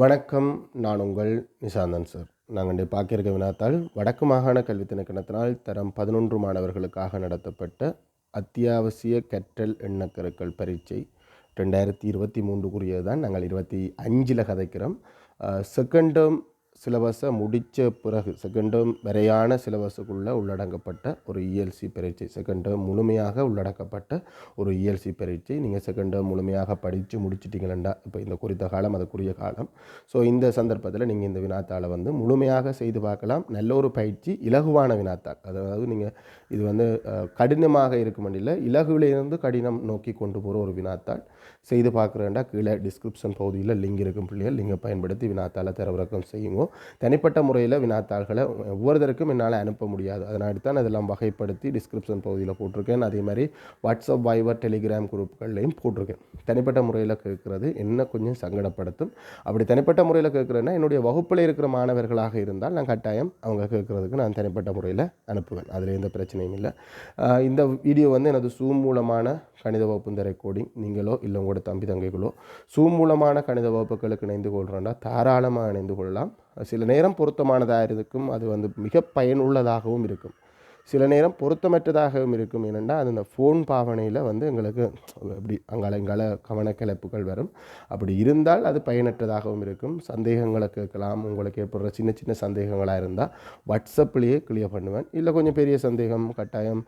வணக்கம். நான் உங்கள் நிசாந்தன் சார். நாங்கள் இன்றைய பார்க்க வினாத்தால் வடக்கு மாகாண கல்வி திணைக்களத்தினால் தரம் 11 மாணவர்களுக்காக நடத்தப்பட்ட அத்தியாவசிய கற்றல் எண்ணக்கருக்கள் பரீட்சை 2023 தான். நாங்கள் 25 கதைக்கிறோம். செகண்ட் டேர்ம் சிலபஸை முடித்த பிறகு செகண்ட் டேர்ம் வரையான சிலபஸுக்குள்ளே உள்ளடங்கப்பட்ட ஒரு இஎல்சி பரீட்சை, செகண்ட் டேர்ம் முழுமையாக உள்ளடக்கப்பட்ட ஒரு இஎல்சி பரீட்சை. நீங்கள் செகண்ட் டேர்ம் முழுமையாக படித்து முடிச்சிட்டிங்களா இப்போ இந்த குறித்த காலம் அதுக்குரிய காலம். ஸோ இந்த சந்தர்ப்பத்தில் நீங்கள் இந்த வினாத்தாளை முழுமையாக செய்து பார்க்கலாம். நல்ல ஒரு பயிற்சி, இலகுவான வினாத்தாள். அதாவது நீங்கள் இது கடினமாக இருக்கும் இல்லை, இலகுவிலிருந்து கடினம் நோக்கி கொண்டு போகிற ஒரு வினாத்தாள். செய்து பார்க்குறேன்டா கீழே டிஸ்கிரிப்ஷன் பகுதியில் லிங்க் இருக்கும். பிள்ளைகள் லிங்கை பயன்படுத்தி வினாத்தாளை தரவிறக்கம் செய்யுங்க. தனிப்பட்ட முறையில் வினாத்தாள்களை ஒவ்வொருத்தருக்கும் என்னால் அனுப்ப முடியாது, அதனால் தான் அதெல்லாம் வகைப்படுத்தி டிஸ்கிரிப்ஷன் பகுதியில் போட்டிருக்கேன். அதே மாதிரி வாட்ஸ்அப், வைபர், டெலிகிராம் குரூப்புகள்லையும் போட்டிருக்கேன். தனிப்பட்ட முறையில் கேட்குறது என்ன கொஞ்சம் சங்கடப்படுத்தும். அப்படி தனிப்பட்ட முறையில் கேட்குறேன்னா என்னுடைய வகுப்பில் இருக்கிற மாணவர்களாக இருந்தால் நான் கட்டாயம் அவங்க கேட்குறதுக்கு நான் தனிப்பட்ட முறையில் அனுப்புவேன். அதில் எந்த பிரச்சனையும் இல்லை. இந்த வீடியோ எனது சூம் மூலமான கணித வகுப்பு இந்த ரெக்கார்டிங். நீங்களோ இல்லை உங்களோட தம்பி தங்கைகளோ சூம் மூலமான கணித வகுப்புகளுக்கு இணைந்து கொள்கிறோன்னா தாராளமாக இணைந்து கொள்ளலாம். சில நேரம் பொருத்தமானதாக இருக்கும், அது மிக பயனுள்ளதாகவும் இருக்கும். சில நேரம் பொருத்தமற்றதாகவும் இருக்கும். ஏனென்றால் அது இந்த ஃபோன் பாவனையில் எங்களுக்கு அப்படி அங்கால கவனக்கிழப்புகள் வரும். அப்படி இருந்தால் அது பயனற்றதாகவும் இருக்கும். சந்தேகங்களை கேட்கலாம். உங்களுக்கு ஏற்படுற சின்ன சின்ன சந்தேகங்களாக இருந்தால் வாட்ஸ்அப்லேயே கிளியர் பண்ணுவேன். இல்லை கொஞ்சம் பெரிய சந்தேகம் கட்டாயம்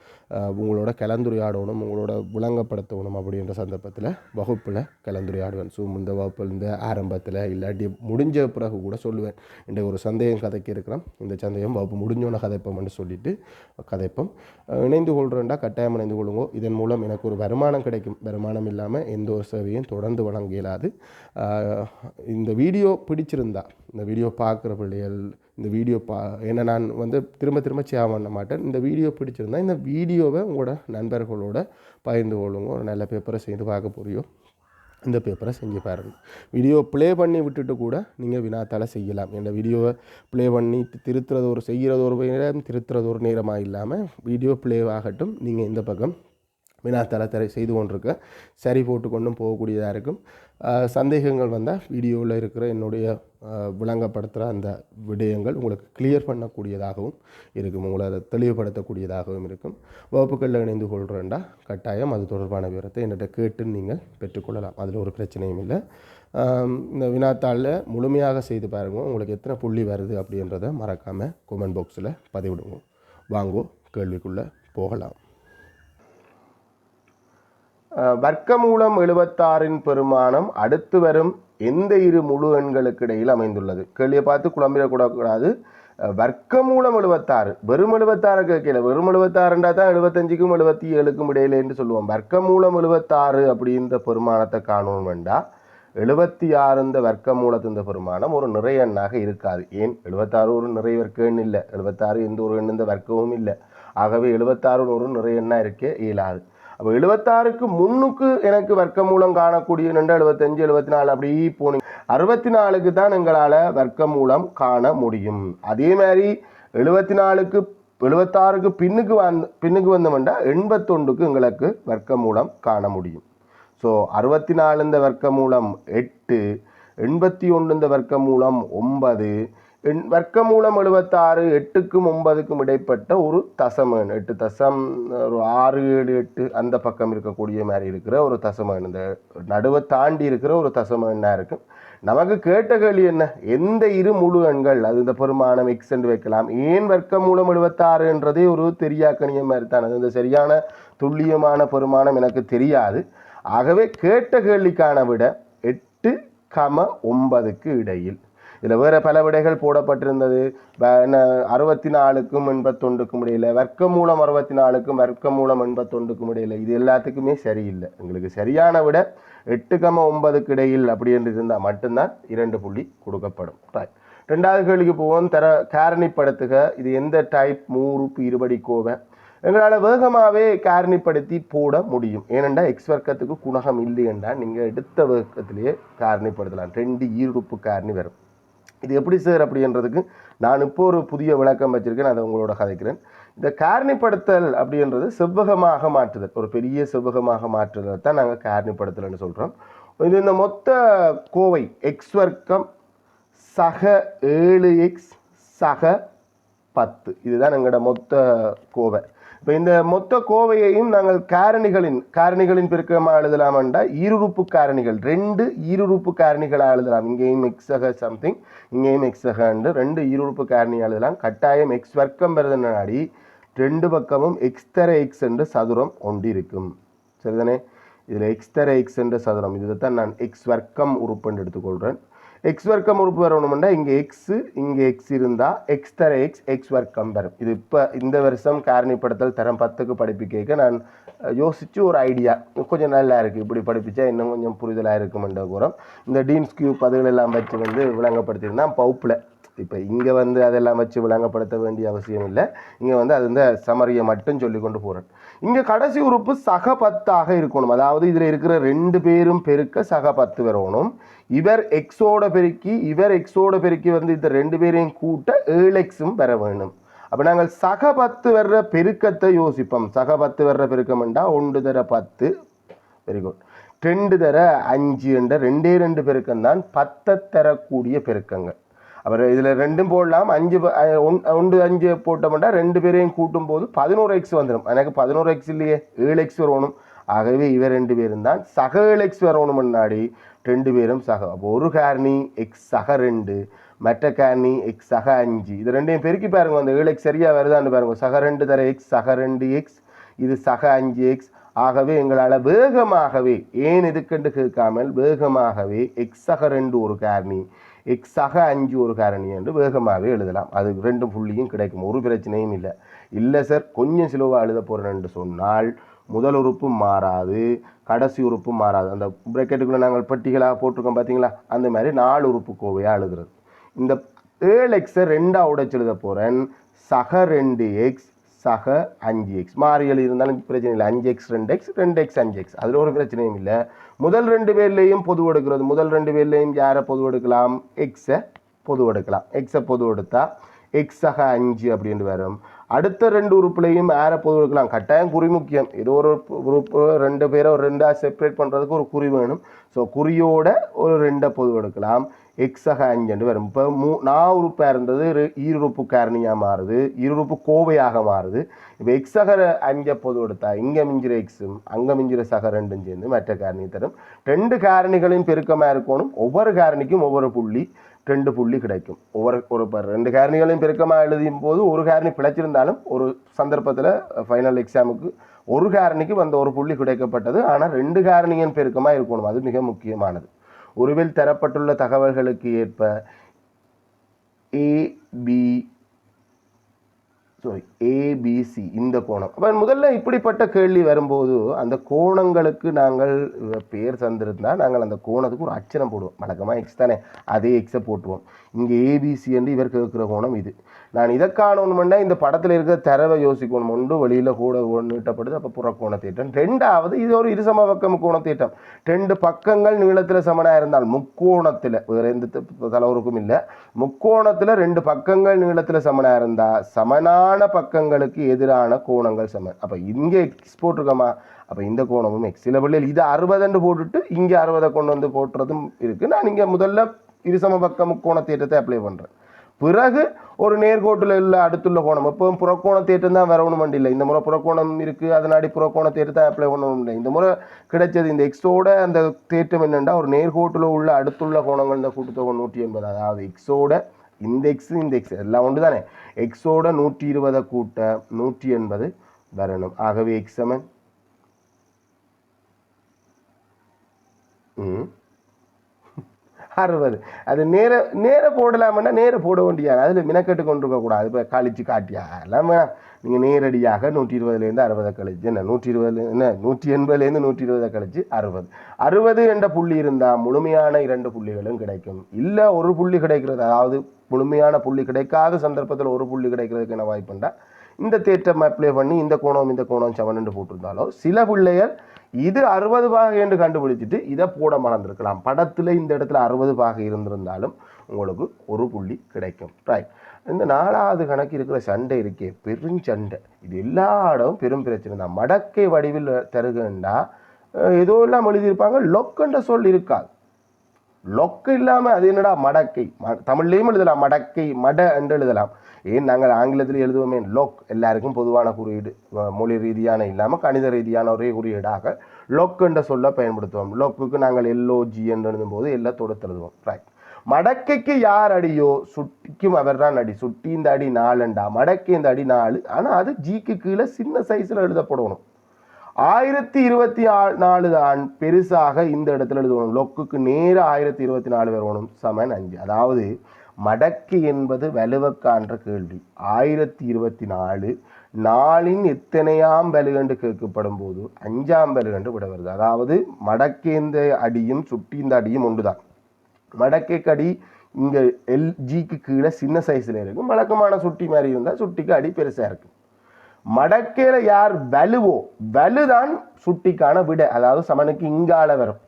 உங்களோட கலந்துரையாடணும், உங்களோட விளங்கப்படுத்தணும் அப்படின்ற சந்தர்ப்பத்தில் வகுப்பில் கலந்துரையாடுவேன். ஸோ இந்த வகுப்பில் இந்த ஆரம்பத்தில் இல்லாட்டி முடிஞ்ச பிறகு கூட சொல்லுவேன், இந்த ஒரு சந்தேகம் கதைக்கு இருக்கிறோம், இந்த சந்தேகம் வகுப்பு முடிஞ்சோன்னு கதைப்போம்னு சொல்லிவிட்டு கதைப்போம். இணைந்து கொள்கிறேன்டா கட்டாயம் இணைந்து கொள்ளுங்க. இதன் மூலம் எனக்கு ஒரு வருமானம் கிடைக்கும். வருமானம் இல்லாமல் எந்த ஒரு சேவையும் தொடர்ந்து வழங்க இயலாது. இந்த வீடியோ பிடிச்சிருந்தா, இந்த வீடியோ பார்க்குற பிள்ளைகள் இந்த வீடியோ ஏன்னா நான் திரும்ப திரும்ப சேவ் பண்ண மாட்டேன். இந்த வீடியோ பிடிச்சிருந்தா இந்த வீடியோவை உங்களோட நண்பர்களோட பகிர்ந்து கொள்ளுங்க. ஒரு நல்ல பேப்பரை செய்து பார்க்க போறியோ இந்த பேப்பரை செஞ்சு பாருங்கள். வீடியோ ப்ளே பண்ணி விட்டுட்டு கூட நீங்கள் வினாத்தால் செய்யலாம். இந்த வீடியோவை ப்ளே பண்ணி செய்கிறது ஒரு நேரம், திருத்துறது ஒரு நேரமாக இல்லாமல் வீடியோ ப்ளே ஆகட்டும். நீங்கள் இந்த பக்கம் வினாத்தாளை செய்து கொண்டிருக்க சரி போட்டு கொண்டும் போகக்கூடியதாக இருக்கும். சந்தேகங்கள் வந்தால் வீடியோவில் இருக்கிற என்னுடைய விளங்கப்படுத்துகிற அந்த விடயங்கள் உங்களுக்கு கிளியர் பண்ணக்கூடியதாகவும் இருக்கும், உங்களை அதை தெளிவுபடுத்தக்கூடியதாகவும் இருக்கும். வகுப்புகளில் இணைந்து கொள்கிறேன்டா கட்டாயம் அது தொடர்பான விவரத்தை என்னிட்ட கேட்டு நீங்கள் பெற்றுக்கொள்ளலாம். அதில் ஒரு பிரச்சனையும் இல்லை. இந்த வினாத்தாளில் முழுமையாக செய்து பாருங்க. உங்களுக்கு எத்தனை புள்ளி வருது அப்படின்றத மறக்காமல் கமெண்ட் பாக்ஸில் பதிவிடுங்க. வாங்கோ கேள்விக்குள்ளே போகலாம். வர்க்கமூலம் 76 பெருமானம் அடுத்து வரும் எந்த இரு முழு எண்களுக்கு இடையில் அமைந்துள்ளது? கேள்வியை பார்த்து குழம்பிடக்கூடாது. வர்க்கமூலம் 76, வெறும் 76 கேட்கல. வெறும் 76 தான் 75க்கும் 77க்கும் இடையில என்று சொல்லுவோம். வர்க்கமூலம் 76 அப்படின்ற பெருமானத்தை காணணும் வேண்டா. 76 இந்த வர்க்கமூலத்து இந்த பெருமானம் ஒரு நிறைய எண்ணாக இருக்காது. ஏன் 76 ஒரு நிறைய வர்க்க எண் இல்லை, 76 எந்த ஒரு எண் இந்த வர்க்கமும் இல்லை. ஆகவே 76 ஒரு நிறைய எண்ணா இருக்கே இயலாது. அப்போ 76க்கு முன்னுக்கு எனக்கு வர்க்கமூலம் காணக்கூடிய 75, 74 அப்படி போனீங்க. 64க்கு தான் எங்களால் வர்க்கமூலம் காண முடியும். அதே மாதிரி 76க்கு பின்னுக்கு வந்தோம்னா 81க்கு எங்களுக்கு வர்க்கமூலம் காண முடியும். ஸோ 64 இந்த வர்க்கமூலம் 8, 81 இந்த வர்க்கமூலம் 9, வர்க்கமூலம் 76 8க்கும் 9க்கும் இடைப்பட்ட ஒரு தசம எண். 8 தசம் ஒரு 6, 7, 8 அந்த பக்கம் இருக்கக்கூடிய மாதிரி இருக்கிற ஒரு தசம எண், இந்த நடுவை தாண்டி இருக்கிற ஒரு தசம எண்ணாக இருக்கும். நமக்கு கேட்ட கேள்வி என்ன? எந்த இரு முழு எண்கள் அது இந்த பெருமானம் எக்ஸ் என்று வைக்கலாம். ஏன் வர்க்கமூலம் 76ன்றதே ஒரு தெரியாக்கணிய மாதிரி தான். அது இந்த சரியான துல்லியமான பெருமானம் எனக்கு தெரியாது. ஆகவே கேட்ட கேள்விக்கான விட 8, 9க்கு இடையில். இதில் வேறு பல விடைகள் போடப்பட்டிருந்தது. 64க்கும் 81க்கும் இடையில், வர்க்கமூலம் 64க்கும் வர்க்கமூலம் 81க்கும் இடையில். இது எல்லாத்துக்குமே சரியில்லை. எங்களுக்கு சரியான விட 8, 9க்கு இடையில் அப்படி என்று இருந்தால் மட்டும்தான் 2 புள்ளி கொடுக்கப்படும். ரெண்டாவது கேள்விக்கு போவோம். காரணிப்படுத்துக. இது எந்த டைப் மூறுப்பு இருபடி கோவை? எங்களால் வேகமாகவே காரணிப்படுத்தி போட முடியும். ஏனென்றால் எக்ஸ் வர்க்கத்துக்கு குணகம் இல்லை என்றால் நீங்கள் எடுத்த வர்க்கத்திலேயே காரணிப்படுத்தலாம். 2 ஈருறுப்பு காரணி வரும். இது எப்படி சார் அப்படின்றதுக்கு நான் இப்போ ஒரு புதிய விளக்கம் வச்சுருக்கேன், அதை உங்களோட கதைக்கிறேன். இந்த காரணிப்படுத்தல் அப்படின்றது செவ்வகமாக மாற்றுதல், ஒரு பெரிய செவ்வகமாக மாற்றுதல் தான் நாங்கள் காரணிப்படுத்தல்னு சொல்கிறோம். இது இந்த மொத்த கோவை எக்ஸ் வர்க்கம் சக 7x சக 10. இதுதான் எங்களோட மொத்த கோவை. இப்போ இந்த மொத்த கோவையையும் நாங்கள் காரணிகளின் பெருக்கமாக எழுதலாம்டா ஈருறுப்பு காரணிகள், 2 ஈருறுப்பு காரணிகளாக எழுதலாம். இங்கேயும் எக்ஸக சம்திங், இங்கேயும் எக்ஸகண்டு 2 ஈருறுப்பு காரணியாக எழுதலாம். கட்டாயம் எக்ஸ் வர்க்கம் வருது நாடி 2 பக்கமும் எக்ஸ் தர எக்ஸ் என்று சதுரம் ஒன்று இருக்கும். சரிதானே? இதில் எக்ஸ் தர எக்ஸ் என்ற சதுரம், இதுதான் நான் எக்ஸ் வர்க்கம் உறுப்புன்னு எடுத்துக்கொள்கிறேன். எக்ஸ் வர்க்கம் உறுப்பு வரணும்னா இங்கே எக்ஸு இங்கே எக்ஸ் இருந்தால் எக்ஸ் தர எக்ஸ் எக்ஸ் வர்க்கம் வரும். இது இப்போ இந்த வருஷம் காரணிப்படுத்தல் தரம் 10க்கு படிப்பிக்க நான் யோசித்து ஒரு ஐடியா கொஞ்சம் நல்லா இருக்குது, இப்படி படிப்பிச்சா இன்னும் கொஞ்சம் புரிதலாக இருக்குமென்ற கூறம் இந்த டீன்ஸ் கியூப் அதுகளெல்லாம் வச்சு விளங்கப்படுத்தியிருந்தான் பவுப்பில். இப்போ இங்கே அதெல்லாம் வச்சு விளங்கப்படுத்த வேண்டிய அவசியம் இல்லை. இங்கே அது இந்த சமரியை மட்டும் சொல்லி கொண்டு போகிறேன். இங்கே கடைசி உறுப்பு சக 10ஆக இருக்கணும். அதாவது இதில் இருக்கிற 2 பேரும் பெருக்க சக 10 வரணும். இவர் எக்ஸோட பெருக்கி இந்த 2 பேரையும் கூட்ட 7xம் பெற வேணும். அப்போ நாங்கள் சக 10 வர்ற பெருக்கத்தை யோசிப்போம். சக 10 வர்ற பெருக்கம்ண்டா 1 தர 10, வெரி குட், 2 தர 5 என்ற 2 பெருக்கம் தான் 10 தரக்கூடிய பெருக்கங்கள். அப்புறம் இதில் 2ம் போடலாம், 1 5 போட்டோம்னா 2 பேரையும் கூட்டும் போது 11x வந்துடும். எனக்கு 11x இல்லையே, 7x வரணும். ஆகவே இவர் 2 பேரும் தான் சக 7x வரணும். முன்னாடி 2 பேரும் சக. அப்போ ஒரு காரணி எக்ஸ் சக 2, மற்ற காரணி எக்ஸ் சக 5. இது 2ஐயும் பெருக்கி பாருங்க, அந்த 7x சரியாக வருதான்னு பாருங்க. சக 2 தர எக்ஸ் சக 2x, இது சக 5x. ஆகவே எங்களால் வேகமாகவே, ஏன் எதுக்கென்று கேட்காமல் வேகமாகவே எக்ஸ் சக 2 ஒரு காரணி, எக்ஸ் சக 5 ஒரு காரணி என்று வேகமாகவே எழுதலாம். அது 2 புள்ளியும் கிடைக்கும், ஒரு பிரச்சனையும் இல்லை. இல்லை சார் கொஞ்சம் சிலவாக எழுத போகிறேன் என்று சொன்னால் முதல் உறுப்பும் மாறாது, கடைசி உறுப்பும் மாறாது. அந்த பிரக்கெட்டுக்குள்ளே நாங்கள் பட்டிகளாக போட்டிருக்கோம் பார்த்தீங்களா, அந்த மாதிரி 4 உறுப்பு கோவையாக எழுதுறது. இந்த 7xை 2ஆக உடைச்சு எழுத போகிறேன். சக 2x சக 5x. மாறிகள் இருந்தாலும் பிரச்சனை இல்லை. 5x 2x 2x 5x, அதில் ஒரு பிரச்சனையும் இல்லை. முதல் 2 பேர்லேயும் பொது எடுக்கிறது. முதல் 2 பேர்லேயும் யாரை பொது எடுக்கலாம்? எக்ஸை பொது எடுக்கலாம். எக்ஸை பொது எடுத்தால் எக்ஸ் சக 5 அப்படின்னு வரும். அடுத்த 2 உறுப்புலையும் யாரை பொது எடுக்கலாம்? கட்டாயம் குறி முக்கியம். ஏதோ ஒரு உறுப்பு 2 பேரை ஒரு 2ஆக செப்பரேட் பண்ணுறதுக்கு ஒரு குறி வேணும். ஸோ குறியோட ஒரு 2ஐ பொது எடுக்கலாம். எக்ஸ் சக 5 வரும். இப்போ 4 உறுப்பாக இருந்தது ஈருறுப்பு காரணியாக மாறுது, ஈருறுப்பு கோவையாக மாறுது. இப்போ எக்ஸ் சக 5 பொது எடுத்தா இங்கே மிஞ்சிற எக்ஸும் அங்கே மிஞ்சிற சக 2ம் சேர்ந்து மற்ற காரணி தரும். 2 காரணிகளையும் பெருக்கமாக இருக்கணும். ஒவ்வொரு காரணிக்கும் ஒவ்வொரு புள்ளி, 2 புள்ளி கிடைக்கும். ஒரு 2 காரணிகளையும் பெருக்கமாக எழுதியும் போது ஒரு காரணி பிழைச்சிருந்தாலும் ஒரு சந்தர்ப்பத்தில் ஃபைனல் எக்ஸாமுக்கு ஒரு காரணிக்கு ஒரு புள்ளி கிடைக்கப்பட்டது. ஆனால் 2 காரணியின் பெருக்கமாக இருக்கணும், அது மிக முக்கியமானது. ஒருவில் தரப்பட்டுள்ள தகவல்களுக்கு ஏற்ப ஏபிசி இந்த கோணம். அப்போ முதல்ல இப்படிப்பட்ட கேள்வி வரும்போது அந்த கோணங்களுக்கு நாங்கள் பேர் தந்திருந்தால் நாங்கள் அந்த கோணத்துக்கு ஒரு அச்சரம் போடுவோம். வழக்கமாக எக்ஸ் தானே, அதே எக்ஸை போட்டுவோம். இங்கே ஏபிசி என்று இவர் கேட்குற கோணம் இது. நான் இதை காணணும்னா இந்த படத்தில் இருக்கிற தரவை யோசிக்கணும். ஒன்று வெளியில் கூட நீட்டப்படுது, அப்போ புறக்கோண தேட்டம். 2வது இது ஒரு இருசம பக்கம் கோண தேட்டம். 2 பக்கங்கள் நீளத்தில் சமனாக இருந்தால் முக்கோணத்தில், வேறு எந்த தலைவருக்கும் இல்லை, முக்கோணத்தில் 2 பக்கங்கள் நீளத்தில் சமனாக இருந்தால் சமனான பக்கங்களுக்கு எதிரான கோணங்கள் சமன். அப்போ இங்கே எக்ஸ் போட்டிருக்கோமா, அப்போ இந்த கோணமும் எக்ஸ். சில பிள்ளைகள் இது 60 போட்டுட்டு இங்கே 60 கொண்டு போட்டுறதும் இருக்குது. நான் இங்கே முதல்ல இருசம பக்க முக்கோண தேட்டத்தை அப்ளை பண்ணுறேன். பிறகு ஒரு நேர்கோட்டில் உள்ள அடுத்துள்ள கோணம், எப்பவும் புறக்கோண தேட்டம் தான் வரணும் இல்லை. இந்த முறை புறக்கோணம் இருக்குது, அதனாடி புறக்கோண தேட்டத்தை அப்ளை பண்ணணும் இல்லை. இந்த முறை கிடைச்சது இந்த எக்ஸோட அந்த தேட்டம் என்னென்னா ஒரு நேர்கோட்டில் உள்ள அடுத்துள்ள கோணங்கள் இந்த கூட்டுத்தொகை 180. அதாவது எக்ஸோட இந்த எக்ஸ் எல்லாம் ஒன்று தானே. எக்ஸோட 120 கூட்ட 180 வரணும். ஆகவே எக்ஸ் சமன் 60. அது நேர போடலாம்னா நேர போட வேண்டியது, அதில் மினக்கெட்டு கொண்டு இருக்கக்கூடாது. இப்போ கழிச்சு காட்டியா எல்லாம் நீங்கள் நேரடியாக 120லேருந்து 60 கழிச்சு என்ன 120 என்ன 180லேருந்து 120 கழிச்சு 60 என்ற புள்ளி இருந்தால் முழுமையான 2 புள்ளிகளும் கிடைக்கும். இல்லை ஒரு புள்ளி கிடைக்கிறது, அதாவது முழுமையான புள்ளி கிடைக்காத சந்தர்ப்பத்தில் ஒரு புள்ளி கிடைக்கிறதுக்கு என்ன வாய்ப்புண்டா இந்த தேட்டம் அப்ளை பண்ணி இந்த கோணம் சமன் போட்டிருந்தாலோ சில பிள்ளைகள் இது 60 பாகை என்று கண்டுபிடிச்சிட்டு இதை போட மறந்துருக்கலாம். படத்தில் இந்த இடத்துல 60 பாகை இருந்திருந்தாலும் உங்களுக்கு ஒரு புள்ளி கிடைக்கும். ரைட். இந்த 4வது கணக்கு இருக்கிற சண்டை இருக்கே, பெருஞ்சண்டை. இது எல்லா இடமும் பெரும் பிரச்சனை தான். மடக்கை வடிவில் தருகண்டா ஏதோ எல்லாம் எழுதியிருப்பாங்க, லொக்கண்ட சொல் இருக்காது. லொக்கு இல்லாமல் அது என்னடா மடக்கை, தமிழ்லேயும் எழுதலாம் மடக்கை, மட என்று எழுதலாம். ஏன் நாங்கள் ஆங்கிலத்தில் எழுதுவோமே லொக், எல்லாருக்கும் பொதுவான குறியீடு, மொழி ரீதியான இல்லாமல் கணித ரீதியான ஒரே குறியீடாக லொக் என்ற சொல்ல பயன்படுத்துவோம். லொக்குக்கு நாங்கள் எல்ஓஜி என்று எழுதும் போது எல்லாம் தொடுத்து எழுதுவோம். ரைட். மடக்கைக்கு யார் அடியோ சுட்டிக்கும் அவர் தான் அடி. சுட்டி இந்த அடி 4 மடக்கை இந்த அடி 4. ஆனால் அது ஜிக்கு கீழே சின்ன சைஸில் எழுதப்படணும். 1024 தான் பெருசாக இந்த இடத்துல எழுதணும். லொக்குக்கு நேராக 1024 வரணும், சமன் 5. அதாவது மடக்கு என்பது வலுவக்கான்ற கேள்வி. 1024 4இன் எத்தனையாம் வலுகண்டு கேட்கப்படும் போது 5ஆம் வலுகண்டு விட வருது. அதாவது மடக்கேந்த அடியும் சுட்டிந்த அடியும் ஒன்றுதான். மடக்கைக்கு அடி இங்கே எல்ஜிக்கு கீழே சின்ன சைஸில் இருக்கும். வழக்கமான சுட்டி மாதிரி இருந்தால் சுட்டிக்கு அடி பெருசாக இருக்கும். மடக்கையில யார் வலுவோ, வலுதான் சுட்டிக்கான விட, அதாவது சமனுக்கு இங்கால வரும்.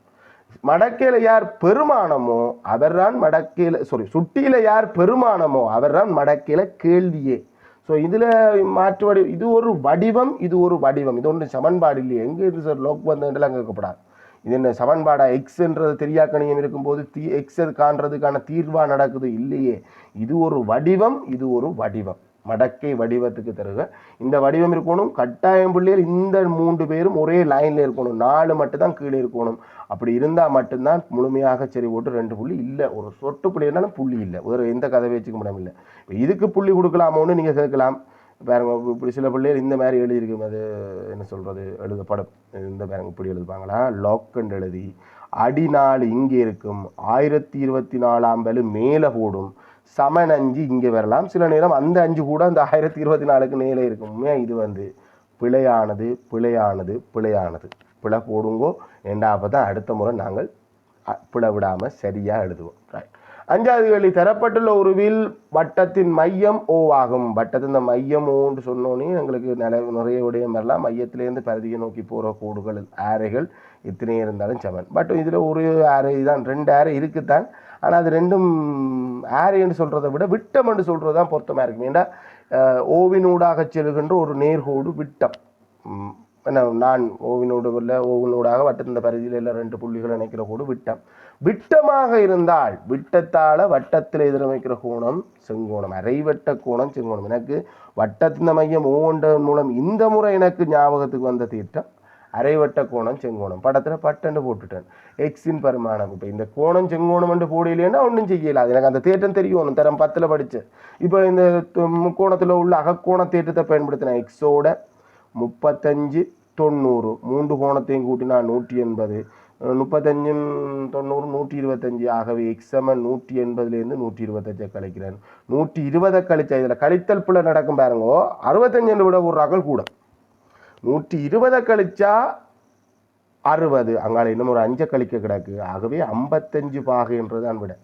மடக்கையில யார் பெருமானமோ அவர்தான் மடக்கையில, சுட்டியில யார் பெருமானமோ அவர்தான் மடக்கையில கேள்வியே. ஸோ இதில் மாற்று வடிவம், இது ஒரு வடிவம், இது ஒரு வடிவம், இது ஒன்று சமன்பாடு இல்லையே. எங்கே இது சார் லோக் வந்துலாம் கேட்கப்படாது. இது என்ன சமன்பாடா? எக்ஸ்ன்றது தெரியாக்கணியம் இருக்கும்போது எக்ஸ் காண்றதுக்கான தீர்வா நடக்குது இல்லையே. இது ஒரு வடிவம், இது ஒரு வடிவம். மடக்கை வடிவத்துக்கு தருக இந்த வடிவம் இருக்கணும். கட்டாயம் பிள்ளைகள் இந்த 3 பேரும் ஒரே லைனில் இருக்கணும். 4 மட்டும்தான் கீழே இருக்கணும். அப்படி இருந்தால் மட்டும்தான் முழுமையாக சரி போட்டு 2 புள்ளி இல்லை. ஒரு சொட்டு புள்ளி இருந்தாலும் புள்ளி இல்லை. ஒரு எந்த கதை வச்சுக்க முடியும் இல்லை. இதுக்கு புள்ளி கொடுக்கலாமோன்னு நீங்கள் கேட்கலாம். பாருங்க, இப்படி சில பிள்ளைகள் இந்த மாதிரி எழுதியிருக்கும். அது என்ன சொல்கிறது, எழுதப்படும். இந்த பாருங்க இப்படி எழுதுவாங்களா, லாக்கண்ட் எழுதி அடி 4 இங்கே இருக்கும், 1024ஆம் வலு மேலே போடும், சமன் 5 இங்கே வரலாம். சில நேரம் அந்த 5 கூட அந்த 1024க்கு மேலே இருக்கும். இது வந்து பிழையானது பிழையானது பிழையானது. பிழை போடுங்கோ ஏண்டா, அப்போ தான் அடுத்த முறை நாங்கள் பிழை விடாமல் சரியாக எழுதுவோம். ரைட். 5வது கேள்வி, தரப்பட்டுள்ள உருவில் வட்டத்தின் மையம் ஓ ஆகும். வட்டத்தின் மையம் ஓன்னு சொன்னோன்னே எங்களுக்கு நிறைய விடயம் வரலாம். மையத்திலேருந்து பரிதியை நோக்கி போகிற கோடுகள் ஆரைகள் எத்தனை இருந்தாலும் சமன். பட் இதில் ஒரு ஆரை தான், 2 ஆரை இருக்குத்தான். ஆனால் அது ரெண்டும் ஆரைன்னு சொல்கிறத விட விட்டம் என்று சொல்கிறது தான் பொருத்தமாக இருக்கும். ஏன்னா ஓவினூடாக செல்கின்ற ஒரு நேர்கோடு விட்டம். என்ன, நான் ஓவினூடாக வட்டத்தின் பரிதியில் எல்லாம் 2 புள்ளிகள் இணைக்கிற கோடு விட்டம். விட்டமாக இருந்தால் விட்டத்தால் வட்டத்தில் எதிரமைக்கிற கோணம் செங்கோணம். அரைவட்ட கோணம் செங்கோணம். எனக்கு வட்டத்தின் மையம் ஓன்ற மூலம் இந்த முறை எனக்கு ஞாபகத்துக்கு வந்த தீர்த்தம் அரைவட்ட கோணம் செங்கோணம். படத்தில் பட்டண்டு போட்டுட்டேன். எக்ஸின் பரிமாணம். இப்போ இந்த கோணம் செங்கோணம் என்று போடலைன்னா ஒன்றும் செய்யலாது. எனக்கு அந்த தேட்டம் தெரியும், தரம் 10ல் படித்தேன். இப்போ இந்த முக்கோணத்தில் உள்ள அகக்கோண தேட்டத்தை பயன்படுத்தினேன். எக்ஸோட 35 90 3 கோணத்தையும் கூட்டினா 180, 35 90 125. ஆகவே எக்ஸ் சமன் 180லேருந்து 125 கழிக்கிறேன். 120 கழிச்சா இதில் கழித்தல் பிள்ளை நடக்கும் பாருங்கோ. 65 விட ஒரு அகல் கூட. 120 கழிச்சா 60, அங்கால இன்னும் ஒரு 5 கழிக்க கிடக்கு. ஆகவே 55 பாகைன்றதான் விட.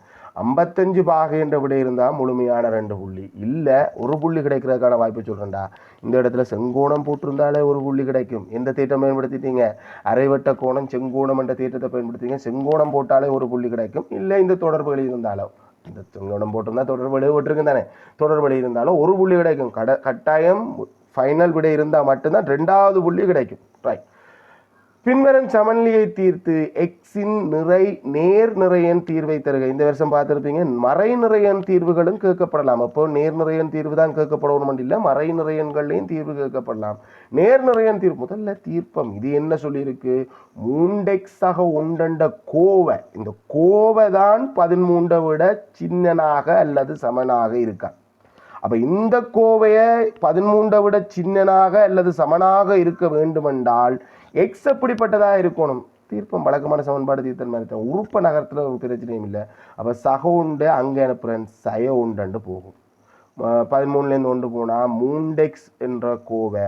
55 பாகை என்ற விட இருந்தால் முழுமையான 2 புள்ளி இல்லை. ஒரு புள்ளி கிடைக்கிறதுக்கான வாய்ப்பு சொல்கிறேன்டா. இந்த இடத்துல செங்கோணம் போட்டிருந்தாலே ஒரு புள்ளி கிடைக்கும். எந்த தேட்டம் பயன்படுத்திட்டீங்க? அரைவட்ட கோணம் செங்கோணம் என்ற தேட்டத்தை பயன்படுத்திங்க. செங்கோணம் போட்டாலே ஒரு புள்ளி கிடைக்கும். இல்லை இந்த தொடர்புகள் இருந்தாலும், இந்த செங்கோணம் போட்டிருந்தா தொடர்பு விட்டுருக்கு தானே, தொடர்பு இருந்தாலும் ஒரு புள்ளி கிடைக்கும். கட்டாயம் ஃபைனல் விடை இருந்தால் மட்டும்தான் 2வது புள்ளி கிடைக்கும். ரைட். பின்வரும் சமநிலையை தீர்த்து எக்ஸின் நேர் நிறையன் தீர்வை தருக. இந்த வருஷம் பார்த்துருப்பீங்க, மறை நிறையன் தீர்வுகளும் கேட்கப்படலாம். அப்போ நேர் நிறையன் தீர்வு தான் கேட்கப்படணும் இல்லை, மறை நிறையன்கள்லையும் தீர்வு கேட்கப்படலாம். நேர் நிறையன் தீர்வு முதல்ல தீர்ப்பம். இது என்ன சொல்லியிருக்கு? 3x உண்டண்ட கோவை. இந்த கோவை தான் 13 விட சின்னனாக அல்லது சமனாக இருக்கா. அப்போ இந்த கோவையை 13 விட சின்னனாக அல்லது சமனாக இருக்க வேண்டுமென்றால் எக்ஸ் எப்படிப்பட்டதாக இருக்கணும்? தீர்ப்பம் வழக்கமான சமன்பாடு தீர்த்தல் மாதிரி தான். உறுப்பு நகரத்தில் ஒரு பிரச்சனையும் இல்லை. அப்போ சக உண்டு அங்கே அனுப்புகிறேன், சய உண்டு போகும். 13லேருந்து 1 போனால் 3x என்ற கோவை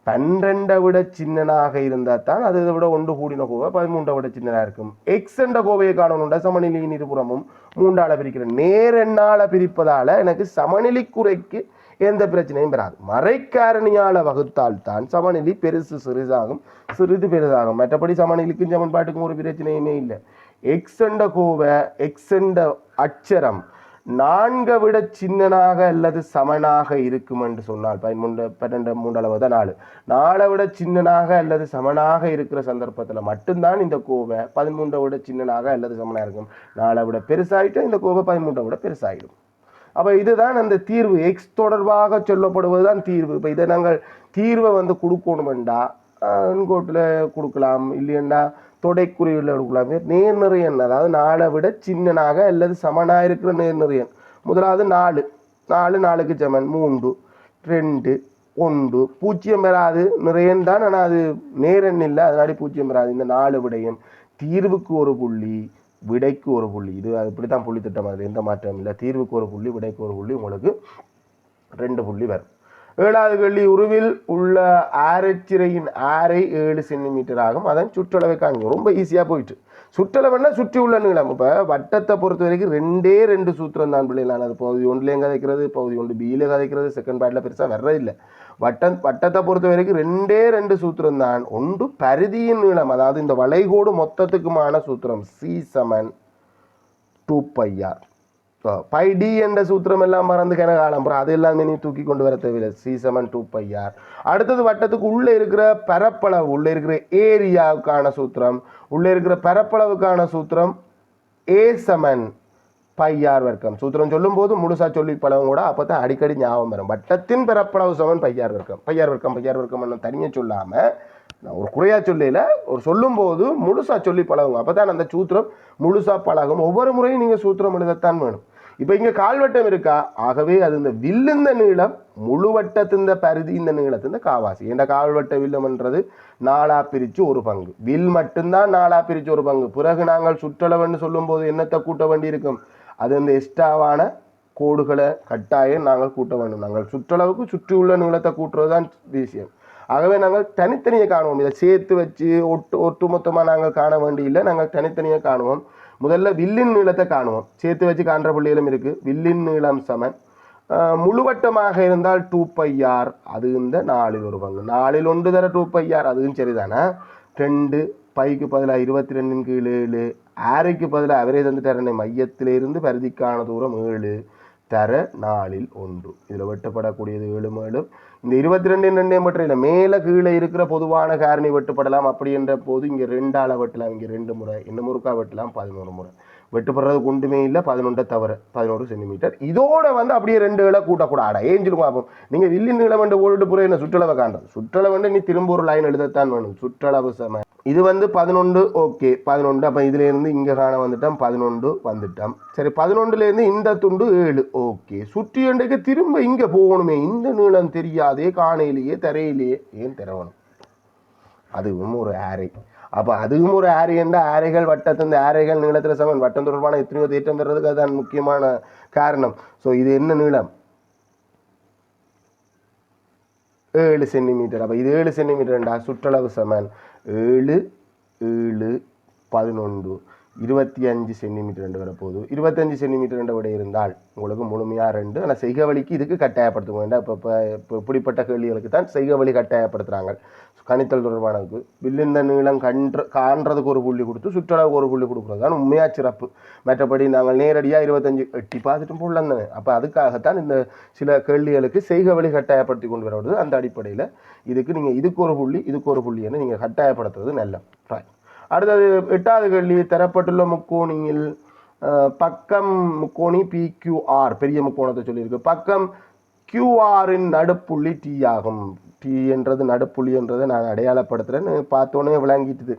12 விட சின்னனாக இருந்தால் தான் அது இதை விட 1 கூடின கோவை 13 விட சின்னதாக இருக்கும். எக்ஸ் என்ற கோவையை காணணும்டா சமநிலையின் இருபுறமும் 3ஆல் பிரிக்கிறேன். நேர் எண்ணால் பிரிப்பதால் எனக்கு சமநிலை குறைக்கு எந்த பிரச்சனையும் பெறாது. மறைக்காரணியால் வகுத்தால் தான் சமநிலை பெருசு சிறிதாகும், சிறிது பெரிதாகும். மற்றபடி சமநிலைக்கும் சமன்பாட்டுக்கும் ஒரு பிரச்சனையுமே இல்லை. எக்ஸ் என்ற கோவை, எக்ஸ் என்ற அச்சரம் 4 விட சின்னனாக அல்லது சமனாக இருக்கும் என்று சொன்னால் 12 3 தான் 4 4 விட சின்னனாக அல்லது சமனாக இருக்கிற சந்தர்ப்பத்தில் மட்டும்தான் இந்த கோவை 13 விட சின்னனாக அல்லது சமனாக இருக்கும். 4 விட பெருசாயிட்டு இந்த கோவை 13 விட பெருசாகிடும். அப்போ இதுதான் அந்த தீர்வு. எக்ஸ் தொடர்பாக சொல்லப்படுவது தான் தீர்வு. இப்போ இதை நாங்கள் தீர்வை கொடுக்கணுமெண்டா எண்கோட்டில் கொடுக்கலாம், இல்லையண்டா தொடைக்குறியில் கொடுக்கலாம். நேர்நிறை எண், அதாவது 4 விட சின்னனாக அல்லது சமனாக இருக்கிற நேர்நிறை எண். முதலாவது 4 4க்கு சமன் 3 2 1 பூஜ்ஜியம் பெறாது நிறையன் தான், ஆனால் அது நேரெண் இல்லை, அதனாடி பூஜ்ஜியம் பெறாது. இந்த 4 விடயம் தீர்வுக்கு ஒரு புள்ளி, விடைக்கு ஒரு புள்ளி. இது இப்படி தான் புள்ளி திட்டம், அதில் எந்த மாற்றம் இல்லை. தீர்வுக்கு ஒரு புள்ளி, விடைக்கு ஒரு புள்ளி, உங்களுக்கு 2 புள்ளி வரும். 7வது கேள்வி, உருவில் உள்ள ஆரச்சிறையின் ஆரை 7 சென்டிமீட்டர் ஆகும். அதன் சுற்றளவை காண்க. ரொம்ப ஈஸியாக போயிட்டு. சுற்றளவுன்னா சுற்றி உள்ள நீளம். இப்போ வட்டத்தை பொறுத்த வரைக்கும் 2 சூத்திரம் தான் பிள்ளைகள். அது பகுதி 1லேயும் கதைக்கிறது, பகுதி 1 பியில கதைக்கிறது, செகண்ட் பார்ட்டில் பெருசாக வர்றதில்லை. வட்டத்தை பொறுத்த வரைக்கும் 2 சூத்திரம் தான். ஒன்று பரிதியின் நீளம், அதாவது இந்த வளைகோடு மொத்தத்துக்குமான சூத்திரம் C = 2πr. πd என்ற சூத்திரம் எல்லாம் மறந்து கணக்காலம், அப்புறம் அது எல்லாமே நீ தூக்கி கொண்டு வர தேவையில்லை. C = 2πr. அடுத்தது வட்டத்துக்கு உள்ளே இருக்கிற பரப்பளவு, உள்ளே இருக்கிற ஏரியாவுக்கான சூத்திரம், உள்ளே இருக்கிற பரப்பளவுக்கான சூத்திரம் A = πr வர்க்கம். சூத்திரம் சொல்லும் போது முழுசா சொல்லி பழகும் கூட, அப்போ தான் அடிக்கடி ஞாபகம் வரும். வட்டத்தின் பரப்பளவு சமன் πr வர்க்கம். πr வர்க்கம் தனியாக சொல்லாமல் நான் ஒரு குறையா சொல்லையில் ஒரு சொல்லும் போது முழுசா சொல்லி பழகும். அப்போ தான் அந்த சூத்திரம் முழுசா பழகும். ஒவ்வொரு முறையும் நீங்கள் சூத்திரம் எழுதத்தான் வேணும். இப்போ இங்கே கால்வட்டம் இருக்கா, ஆகவே அது இந்த வில்லுந்த நீளம் முழு வட்டத்தின் பரிதி இந்த நீளத்தின் காவாசி. என்ற கால்வட்ட வில்லம்ன்றது 4ஆ பிரித்து ஒரு பங்கு. வில் மட்டும்தான் 4ஆ பிரித்து ஒரு பங்கு. பிறகு நாங்கள் சுற்றளவுன்னு சொல்லும் போது என்னத்தை கூட்ட வேண்டி இருக்கும், அது இந்த எக்ஸ்ட்ராவான கோடுகளை கட்டாயம் நாங்கள் கூட்ட வேண்டும். நாங்கள் சுற்றளவுக்கு சுற்றி உள்ள நீளத்தை கூட்டுறது தான் விஷயம். ஆகவே நாங்கள் தனித்தனியாக காணுவோம். இதை சேர்த்து வச்சு ஒட்டுமொத்தமாக நாங்கள் காண வேண்டியில்லை, நாங்கள் தனித்தனியாக காணுவோம். முதல்ல வில்லின் நீளத்தை காணுவோம். சேர்த்து வச்சு காண்ற பிள்ளைகளும் இருக்குது. வில்லின் நீளம் சமன் முழுவட்டமாக இருந்தால் 2πr, அது இந்த 4ல் ஒரு பங்கு. 4ல் 1 தர 2πr, அதுவும் சரிதானா. 2 πக்கு பதிலாக 22 கீழ் 7, ஆரைக்கு பதிலாக அவரே தந்துட்டார். மையத்திலிருந்து பரிதிக்கான தூரம் 7 தர 4ல் 1. இதில் வெட்டப்படக்கூடியது 7 7. இந்த 22 மட்டும் இல்லை, மேலே கீழே இருக்கிற பொதுவான காரணி வெட்டுப்படலாம். அப்படி என்ற போது இங்கே 2ஆல் வெட்டலாம், இங்கே 2 முறை, இன்னும் முறுக்கா வெட்டலாம் 11 முறை. வெட்டுப்படுறது கொண்டுமே இல்லை, 11 தவிர 11 சென்டிமீட்டர். இதோட அப்படியே 2 கூட்டக்கூடாடா. ஏஞ்சிலும் பார்ப்போம். நீங்கள் வில்லின் நீளம் என்று ஓடிட்டு போகிற என்ன சுற்றளவை காண்றது. சுற்றளவு நீ திரும்ப ஒரு லைன் எழுதத்தான் வேணும். சுற்றளவு சம இது 11, ஓகே 11. அப்போ இதுலேருந்து இங்கே காண வந்துட்டோம், 11 வந்துட்டோம். சரி, 11லேருந்து இந்த துண்டு 7, ஓகே. சுற்றி அண்டைக்கு திரும்ப இங்கே போகணுமே, இந்த நீளம் தெரியாதே, காணையிலேயே தரையிலேயே ஏன் தரவணும். அதுவும் ஒரு ஆரை. அப்போ அதுவும் ஒரு ஆரை என்ற ஆரைகள் வட்டத்தின் ஆரைகள் நீளத்தில் சமன். வட்டம் தொடர்பான எத்தனையோ தேற்றம் தர்றதுக்கு அதுதான் முக்கியமான காரணம். ஸோ இது என்ன நீளம், 7 சென்டிமீட்டர். அப்போ இது 7 சென்டிமீட்டர்ண்டா சுற்றளவு சமன் 7 7 11 25 சென்டிமீட்டர் வரப்போகுது. 25 சென்டிமீட்டர் விட இருந்தால் உங்களுக்கு முழுமையாக 2. ஆனால் செய்க வழிக்கு இதுக்கு கட்டாயப்படுத்த வேண்டாம். இப்போ இப்படிப்பட்ட கேள்விகளுக்கு தான் செய்க வழி கட்டாயப்படுத்துகிறாங்க. கணித்தல் தொடர்பானதுக்கு வில்லிந்த நீளம் காண்றதுக்கு ஒரு புள்ளி கொடுத்து சுற்றளவுக்கு ஒரு புள்ளி கொடுக்குறது தான் உண்மையாக சிறப்பு. மற்றபடி நாங்கள் நேரடியாக 25 எட்டி பார்த்துட்டு போடலாம் தானே. அப்போ அதுக்காகத்தான் இந்த சில கேள்விகளுக்கு செய்க வழி கட்டாயப்படுத்தி கொண்டு வருவது. அந்த அடிப்படையில் இதுக்கு நீங்கள் இதுக்கு ஒரு புள்ளி இதுக்கு ஒரு புள்ளின்னு நீங்கள் கட்டாயப்படுத்துறது நல்ல. அடுத்தது 8வது கேள்வி, தரப்பட்டுள்ள முக்கோணியில் பக்கம் முக்கோணி PQR பெரிய முக்கோணத்தை சொல்லியிருக்கு. பக்கம் QRின் நடுப்புள்ளி T ஆகும். T என்றது நடுப்புள்ளி என்றதை நான் அடையாளப்படுத்துகிறேன்னு பார்த்தோன்னே விளங்கிட்டுது.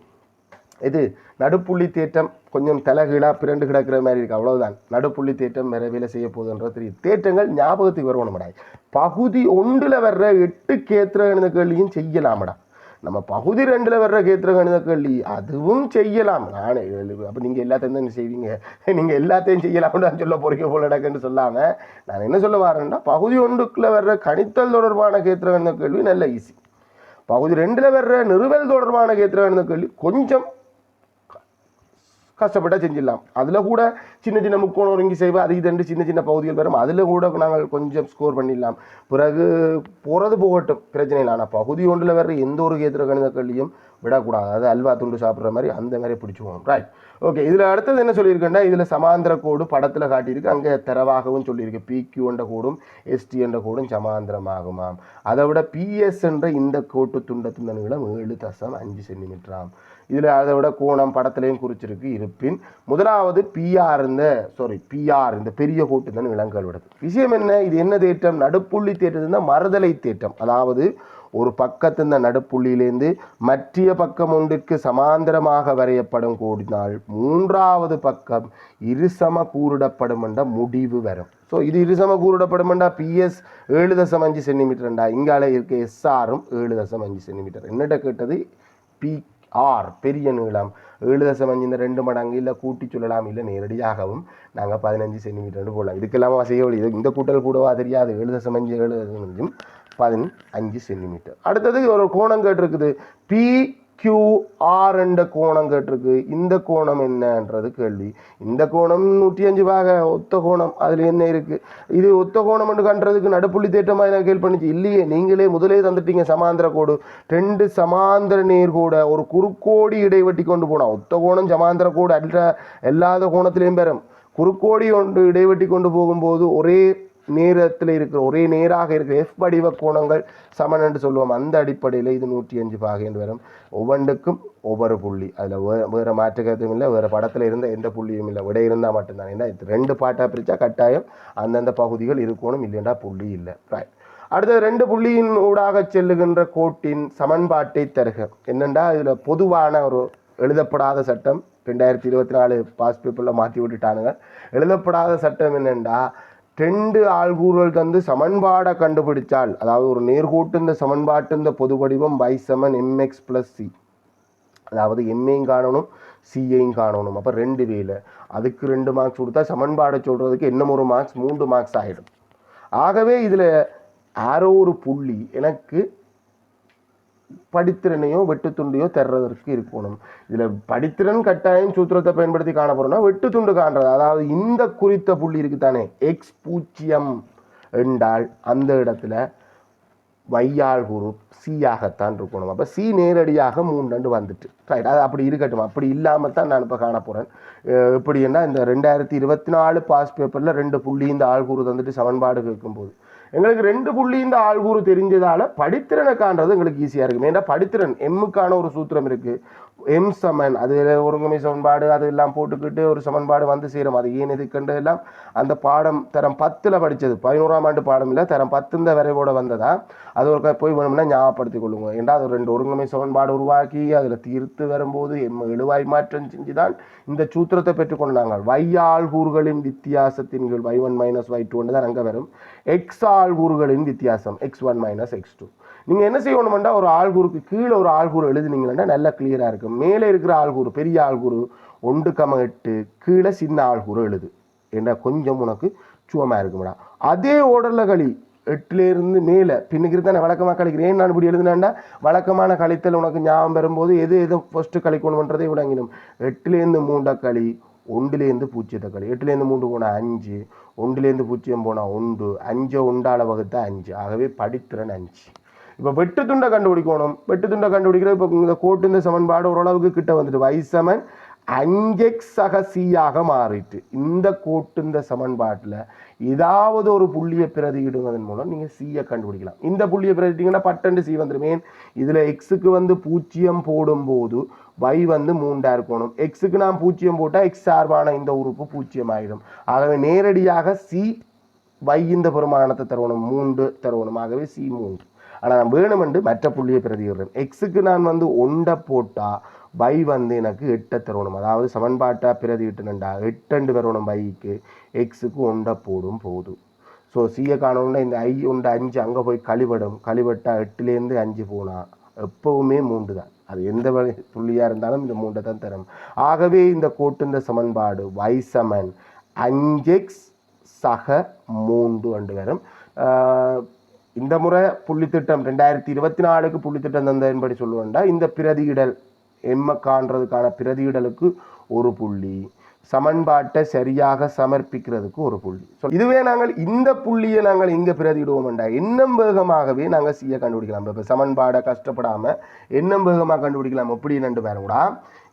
இது நடுப்புள்ளி தேற்றம் கொஞ்சம் தலைகீழாக பிறண்டு கிடக்கிற மாதிரி இருக்குது, அவ்வளோதான். நடுப்புள்ளி தேற்றம் வேற வேலை செய்ய போகுதுன்றது தெரியும். தேற்றங்கள் ஞாபகத்துக்கு வருவணும்டா. பகுதி 1ல் வர்ற 8 கேத்திர கணித கேள்வியும் செய்யலாமடா. நம்ம பகுதி 2ல் வர்ற கேத்திர கணித கேள்வி அதுவும் செய்யலாம். நானே அப்போ நீங்கள் எல்லாத்தையும் தான் செய்வீங்க, நீங்கள் எல்லாத்தையும் செய்யலாம்னு நான் சொல்ல போறீங்க போல இடக்குன்னு சொல்லாமல் நான் என்ன சொல்ல வரேன்னா, பகுதி 1க்குள்ள வர்ற கணித்தல் தொடர்பான கேத்திர கணித கேள்வி நல்ல ஈஸி. பகுதி 2ல் வர்ற நிறுவல் தொடர்பான கேத்திர கணித கேள்வி கொஞ்சம் கஷ்டப்பட்டால் செஞ்சிடலாம். அதில் கூட சின்ன சின்ன முக்கோணம் ஒருங்கி செய்வோம், அது இது சின்ன சின்ன பகுதிகள் வரும், அதில் கூட நாங்கள் கொஞ்சம் ஸ்கோர் பண்ணிடலாம். பிறகு போகிறது போகட்டும், பிரச்சனை இல்லை. ஆனால் பகுதி 1ல் வர்ற எந்த ஒரு கேத்திர கணித கேள்வியும் விடக்கூடாது. அது அல்வா துண்டு சாப்பிட்ற மாதிரி அந்த மாதிரி பிடிச்சிவோம். ரைட், ஓகே, இதில் அடுத்தது என்ன சொல்லியிருக்கேன்னா, இதில் சமாந்திர கோடு படத்தில் காட்டியிருக்கு, அங்கே தரவாகவும் சொல்லியிருக்கு. பிக்யூ என்ற கோடும் எஸ்டி என்ற கோடும் சமாந்திரமாகுமாம். அதை விட பிஎஸ் என்ற இந்த கோட்டு துண்டத்தின் நீளம் 7.5 சென்டிமீட்டராம். இதில் அதை விட கோணம் படத்திலையும் குறிச்சிருக்கு. இருப்பின் முதலாவது பிஆர் இந்த பெரிய கோட்டு தான் நிலங்கள் விடுது. விஷயம் என்ன, இது என்ன தேட்டம்? நடுப்புள்ளி தேட்டம், மறுதலை தேட்டம். அதாவது ஒரு பக்கத்தின் நடுப்புள்ளியிலேருந்து மற்றிய பக்கம் ஒன்றிற்கு சமாந்தரமாக வரையப்படும் கோடினால் மூன்றாவது பக்கம் இருசம கூறிடப்படும் என்ற முடிவு வரும். ஸோ இது இருசம கூறிடப்படும் என்றா பிஎஸ் 7.5 சென்டிமீட்டர்ண்டா, இங்கால இருக்க எஸ்ஆரும் 7.5 சென்டிமீட்டர். என்னட்ட கேட்டது பிஆர் பெரிய நீளம் 7.5 இந்த 2 மடங்கு, இல்லை கூட்டி சொல்லலாம், இல்லை நேரடியாகவும் நாங்கள் 15 சென்டிமீட்டர்னு போடலாம். இதுக்கெல்லாம் செய்ய வழி இந்த கூட்டல் கூடவா தெரியாது. 7.5 15 சென்டிமீட்டர். அடுத்தது ஒரு கோணம் கேட்டிருக்குது, PQR என்ற கோணம் கேட்டிருக்கு. இந்த கோணம் என்னன்றது கேள்வி. இந்த கோணம் 105 பாக ஒத்த கோணம், அதில் என்ன இருக்கு? இது ஒத்த கோணம் என்று கண்டுறதுக்கு நடுப்புள்ளி தேட்டமாக எனக்கு கேள்வி பண்ணிச்சு. இல்லையே, நீங்களே முதலே தந்துட்டீங்க. சமாந்திர கோடு 2 சமாந்திர நேர்கோட ஒரு குறுக்கோடி இடைவெட்டி கொண்டு போனால் ஒத்த கோணம் சமாந்திர கோடு எல்லாத கோணத்திலையும் பெறும். குறுக்கோடி ஒன்று இடைவெட்டி கொண்டு போகும்போது ஒரே நேரத்தில் இருக்கிற ஒரே நேராக இருக்கிற எஃப் வடிவ கோணங்கள் சமன் என்று சொல்லுவோம். அந்த அடிப்படையில் இது 105 பாகை என்று வரும். ஒவ்வொன்றுக்கும் ஒவ்வொரு புள்ளி, அதில் வேறு மாற்றுக்கருத்தும் இல்லை, வேறு படத்தில் இருந்த எந்த புள்ளியும் இல்லை, விட இருந்தால் மட்டும்தான். ஏன்னா இது 2 பாட்டாக பிரித்தா கட்டாயம் அந்தந்த பகுதிகள் இருக்கணும், இல்லைன்னா புள்ளி இல்லை. ரைட். அடுத்தது 2 புள்ளியின் ஊடாக செல்லுகின்ற கோட்டின் சமன்பாட்டை தருக. என்னென்னா இதில் பொதுவான ஒரு எழுதப்படாத சட்டம் 2024 பாஸ் பேப்பரில் மாற்றி விட்டுட்டானுங்க. எழுதப்படாத சட்டம் என்னென்னா, 2 ஆள்கூறுகள் தந்து சமன்பாடை கண்டுபிடிச்சால், அதாவது ஒரு நேர்கோட்டு இந்த சமன்பாட்டு இந்த பொது வடிவம் y = mx + c, அதாவது எம்மையும் காணணும் சியையும் காணணும். அப்போ 2 வேலை, அதுக்கு 2 மார்க்ஸ் கொடுத்தா சமன்பாடை சொல்கிறதுக்கு இன்னும் ஒரு மார்க்ஸ் 3 மார்க்ஸ் ஆகிடும். ஆகவே இதில் யாரோ ஒரு புள்ளி எனக்கு படித்திறனையோ வெட்டுத்துண்டையோ தர்றதற்கு இருக்கணும். இதில் படித்திறன் கட்டாயம் சூத்திரத்தை பயன்படுத்தி காணப்படுறோம்னா வெட்டுத்துண்டு காண்றது, அதாவது இந்த குறித்த புள்ளி இருக்குதானே x0 என்றால் அந்த இடத்துல வையாள் கூறு சியாகத்தான் இருக்கணும். அப்போ சி நேரடியாக 3 வந்துட்டு ரைட். அது அப்படி இருக்கட்டும். அப்படி இல்லாமல் தான் நான் இப்போ காண போகிறேன். எப்படின்னா இந்த 2024 பாஸ் பேப்பரில் 2 புள்ளி இந்த ஆள்கூறு தந்துட்டு சமன்பாடு கேட்கும்போது எங்களுக்கு 2 புள்ளி இந்த ஆள்கூறு தெரிஞ்சதால் படித்திறனை காண்றது எங்களுக்கு ஈஸியாக இருக்கும். ஏன்னா படித்திறன் எம்முக்கான ஒரு சூத்திரம் இருக்குது, எம் சமன், அது ஒருங்கமை சமன்பாடு அது எல்லாம் போட்டுக்கிட்டு ஒரு சமன்பாடு வந்து சேரும். அது ஏன் இதுக்கண்டு எல்லாம் அந்த பாடம் தரம் 10ல் படித்தது, 11ஆம் ஆண்டு பாடம் இல்லை, தரம் 10 இந்த வரைவோட வந்ததா. அது ஒரு போய் வேணும்னா ஞாபகப்படுத்திக் கொள்ளுங்க. ஏன்னா அது 2 ஒருங்கமை சமன்பாடு உருவாக்கி அதில் தீர்த்து வரும்போது எழுவாய் மாற்றம் செஞ்சுதான் இந்த சூத்திரத்தை பெற்றுக்கொண்டு நாங்கள் y ஆள்கூறுகளின் வித்தியாசத்தின் கீழ் y1 - y2 தான் அங்கே வரும். x ஆள்கூறுகளின் வித்தியாசம் x1 - x2. நீங்கள் என்ன செய்யணும்னா ஒரு ஆள்கூறுக்கு கீழே ஒரு ஆள்கூறு எழுதுனீங்கன்னா நல்லா கிளியராக இருக்கும். மேலே இருக்கிற ஆள்கூறு பெரிய ஆள்கூறு 1,8 கீழே சின்ன ஆள்கூறு எழுது, ஏன்னா கொஞ்சம் உனக்கு சுவமாக இருக்கும்டா. அதே ஓடரில் களி 8லேருந்து மேலே பின்னுக்கு தானே வழக்கமாக கழிக்கிறேன். நான் இப்படி எழுதுனாண்டா வழக்கமான கழித்தல் உனக்கு ஞாபகம் வரும்போது எது ஃபஸ்ட்டு கழிக்கணுன்றதை விளங்கிடும். 8லேருந்து 3 களி, 1லேருந்து 0 களி, 8லேருந்து 3 போனால் 5, 1லேருந்து 0 போனால் 1, 5 1ஆல் வகுத்தா 5. ஆகவே படித்திறன் 5. இப்போ வெட்டுத்துண்டை கண்டுபிடிக்கணும். வெட்டுத்துண்டை கண்டுபிடிக்கிறது இப்போ இந்த கோட்டு இந்த சமன்பாடு ஓரளவுக்கு கிட்ட வந்துட்டு y = 5x சக c மாறிட்டு இந்த கோட்டு இந்த சமன்பாட்டில் ஏதாவது ஒரு புள்ளியை பிரதியிடுவதன் மூலம் நீங்கள் சியை கண்டுபிடிக்கலாம். இந்த புள்ளியை பிரதிட்டீங்கன்னா பட்டண்டு சி வந்துடும். ஏன் இதில் எக்ஸுக்கு 0 போடும்போது y 3 இருக்கணும். எக்ஸுக்கு நான் 0 போட்டால் எக்ஸ் சார்பான இந்த உறுப்பு 0 ஆகிடும். ஆகவே நேரடியாக சி y இந்த பெருமானத்தை தருவணும், 3 தருவணும். ஆகவே சி 3. ஆனால் நான் வேணுமென்று மற்ற புள்ளியை பிரதியிடுறேன். எக்ஸுக்கு நான் 1 போட்டால் y எனக்கு 8 தருவணும். அதாவது சமன்பாட்டாக பிரதியிட்டுனுண்டா 8 வரணும் yக்கு, எக்ஸுக்கு 1 போடும் போது. ஸோ சியை காணணும்னா இந்த I 5 அங்கே போய் கழிவட்டால் 8லேருந்து 5 போனால் எப்போவுமே 3 தான். அது எந்த புள்ளியாக இருந்தாலும் இந்த 3 தான் தரும். ஆகவே இந்த கோட்டு இந்த சமன்பாடு y = 5x சக 3 என்று வரும். இந்த முறை புள்ளித்திட்டம் 2024க்கு புள்ளித்திட்டம் தந்ததன்படி சொல்லுவேன்டா, இந்த பிரதியிடல் எம்மை காண்றதுக்கான பிரதியிடலுக்கு ஒரு புள்ளி, சமன்பாட்டை சரியாக சமர்ப்பிக்கிறதுக்கு ஒரு புள்ளி. ஸோ இதுவே நாங்கள் இந்த புள்ளியை நாங்கள் இங்கே பிரதியிடுவோம்டா எண்ணம் வேகமாகவே நாங்கள் சியை கண்டுபிடிக்கலாம். இப்போ சமன்பாடை கஷ்டப்படாமல் எண்ணம் வேகமாக கண்டுபிடிக்கலாம். எப்படி நண்டு வேறக்கூடா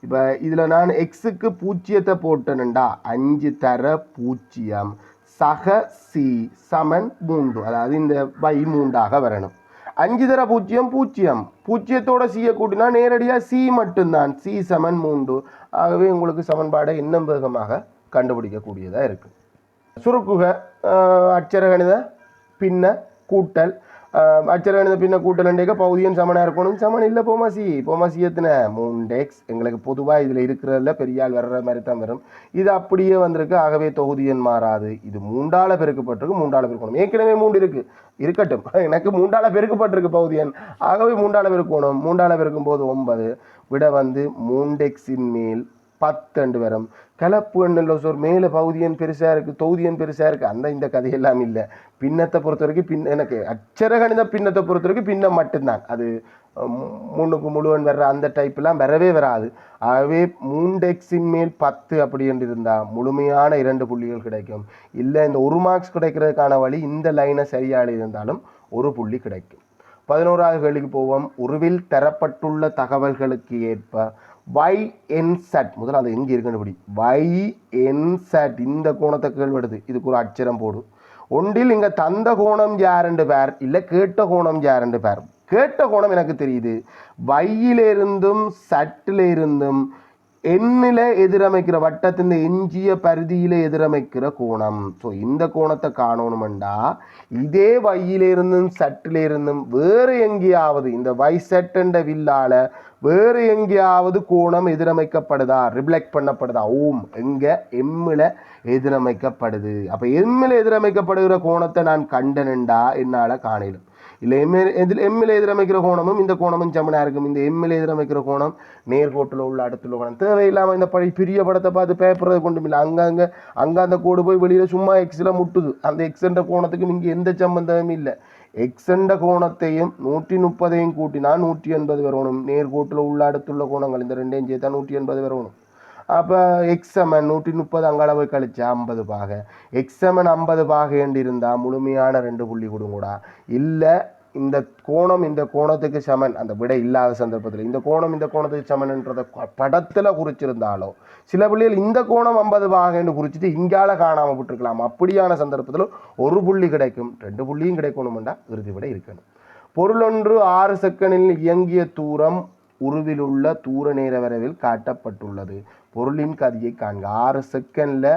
இப்போ இதில் நான் எக்ஸுக்கு பூஜ்ஜியத்தை போட்டேன்டா 5 தர 0 சக சி சமன் 3, அதாவது இந்த பை 3ஆக வரணும். 5 தர 0 0, பூஜ்ஜியத்தோட சியை கூட்டினா நேரடியாக சி மட்டும்தான், சி சமன் 3. ஆகவே உங்களுக்கு சமன்பாடை இன்னும் வேகமாக கண்டுபிடிக்கக்கூடியதாக இருக்குது. சுருக்குக அச்சரகணித பின்ன கூட்டல், அச்சரகணித பின்ன கூட்டல் பகுதியின் சமனாக இருக்கணும். சமன் இல்லை போமாசி எத்தனை 3x. எங்களுக்கு பொதுவாக இதில் இருக்கிறதுல பெரியால் வர்ற மாதிரி தான் வரும். இது அப்படியே வந்திருக்கு. ஆகவே தொகுதியன் மாறாது. இது 3ஆல் பெருக்கப்பட்டிருக்கு. 3ஆல் பெருக்கணும். ஏற்கனவே 3 இருக்குது, இருக்கட்டும். எனக்கு 3ஆல் பெருக்கப்பட்டிருக்கு பகுதியன். ஆகவே 3ஆல் பெருக்கணும். 3ஆல் பெருக்கும் போது 9. விட வந்து 3x மேல் 10 வரும். கலப்பு எண்ணில் ஒரு மேலே பகுதியன் பெருசாக இருக்குது, தொகுதியன் பெருசாக இருக்குது. இந்த கதையெல்லாம் இல்லை. பின்னத்தை பொறுத்த வரைக்கும் எனக்கு அச்சரகணித பின்னத்தை பொறுத்த வரைக்கும் பின்னம் மட்டும்தான். அது 3க்கு முழுவன் வர்ற அந்த டைப்லாம் வரவே வராது. ஆகவே 3x மேல் 10 அப்படி என்று இருந்தால் முழுமையான 2 புள்ளிகள் கிடைக்கும். இல்லை இந்த 1 மார்க்ஸ் கிடைக்கிறதுக்கான வழி இந்த லைனை சரியாக இருந்தாலும் 1 புள்ளி கிடைக்கும். 11வது கேள்விக்கு போவோம். உருவில் தரப்பட்டுள்ள தகவல்களுக்கு ஏற்ப YNZ, முதல்ல அது எங்கே இருக்குன்னு படி. YNZ இந்த கோணத்தை கேள்விடுது. இதுக்கு ஒரு அச்சரம் போடும். ஒன்றில் இங்கே தந்த கோணம் யாரெண்டு பேர், இல்லை கேட்ட கோணம் யாரெண்டு பேர். கேட்ட கோணம் எனக்கு தெரியுது. வையிலிருந்தும் சட்டில் இருந்தும் எண்ணில் எதிரமைக்கிற வட்டத்தின் எஞ்சிய பரிதியில் எதிரமைக்கிற கோணம். ஸோ இந்த கோணத்தை காணணுமெண்டா இதே வையிலிருந்தும் சட்டிலிருந்தும் வேறு எங்கேயாவது இந்த வை செட்டுன்ற வில்லால வேறு எங்கேயாவது கோணம் எதிரமைக்கப்படுதா, ரிஃப்ளெக்ட் பண்ணப்படுதா? எங்கே எம்மில் எதிரமைக்கப்படுது. அப்போ எம்மில் எதிரமைக்கப்படுகிற கோணத்தை நான் கண்டனண்டா என்னால் காணலும். இல்லை எம்மில் எதிரமைக்கிற கோணமும் இந்த கோணமும் சமனாக இருக்கும். இந்த எம்மில் எதிரமைக்கிற கோணம் நேர்கோட்டில் உள்ள அடுத்துள்ள கோணம். தேவையில்லாமல் இந்த பெரிய படத்தை பார்த்து பேப்பரை கொண்டு இல்லை. அங்கே அந்த கோடு போய் வெளியில் சும்மா எக்ஸில் முட்டுது. அந்த எக்ஸென்ற கோணத்துக்கும் இங்கே எந்த சம்பந்தமும் இல்லை. எக்ஸென்ற கோணத்தையும் 130ஐயும் கூட்டினா 180 வரணும். நேர்கோட்டில் உள்ள அடுத்துள்ள கோணங்கள் இந்த ரெண்டையும் சேர்த்தா 180 வரணும். அப்போ எக்ஸமன் 130 அங்கால போய் கழிச்சா 50 பாக. எக்ஸமன் 50 பாக என்று இருந்தால் முழுமையான 2 புள்ளி கொடுங்கூடா. இல்லை இந்த கோணம் இந்த கோணத்துக்கு சமன், அந்த விடை இல்லாத சந்தர்ப்பத்தில் இந்த கோணம் இந்த கோணத்துக்கு சமன்ன்றதை படத்தில் குறிச்சிருந்தாலோ சில பிள்ளைகள் இந்த கோணம் 50 பாகன்னு குறிச்சிட்டு இங்கால காணாமல் விட்டுருக்கலாம். அப்படியான சந்தர்ப்பத்தில் 1 புள்ளி கிடைக்கும். 2 புள்ளியும் கிடைக்கணுமெண்டா இறுதி விடை இருக்கணும். பொருளொன்று 6 செகண்டில் இயங்கிய தூரம் உருவில் உள்ள தூர நேர வரைவில் காட்டப்பட்டுள்ளது. பொருளின் கதியை காண்க. 6 செகண்டில்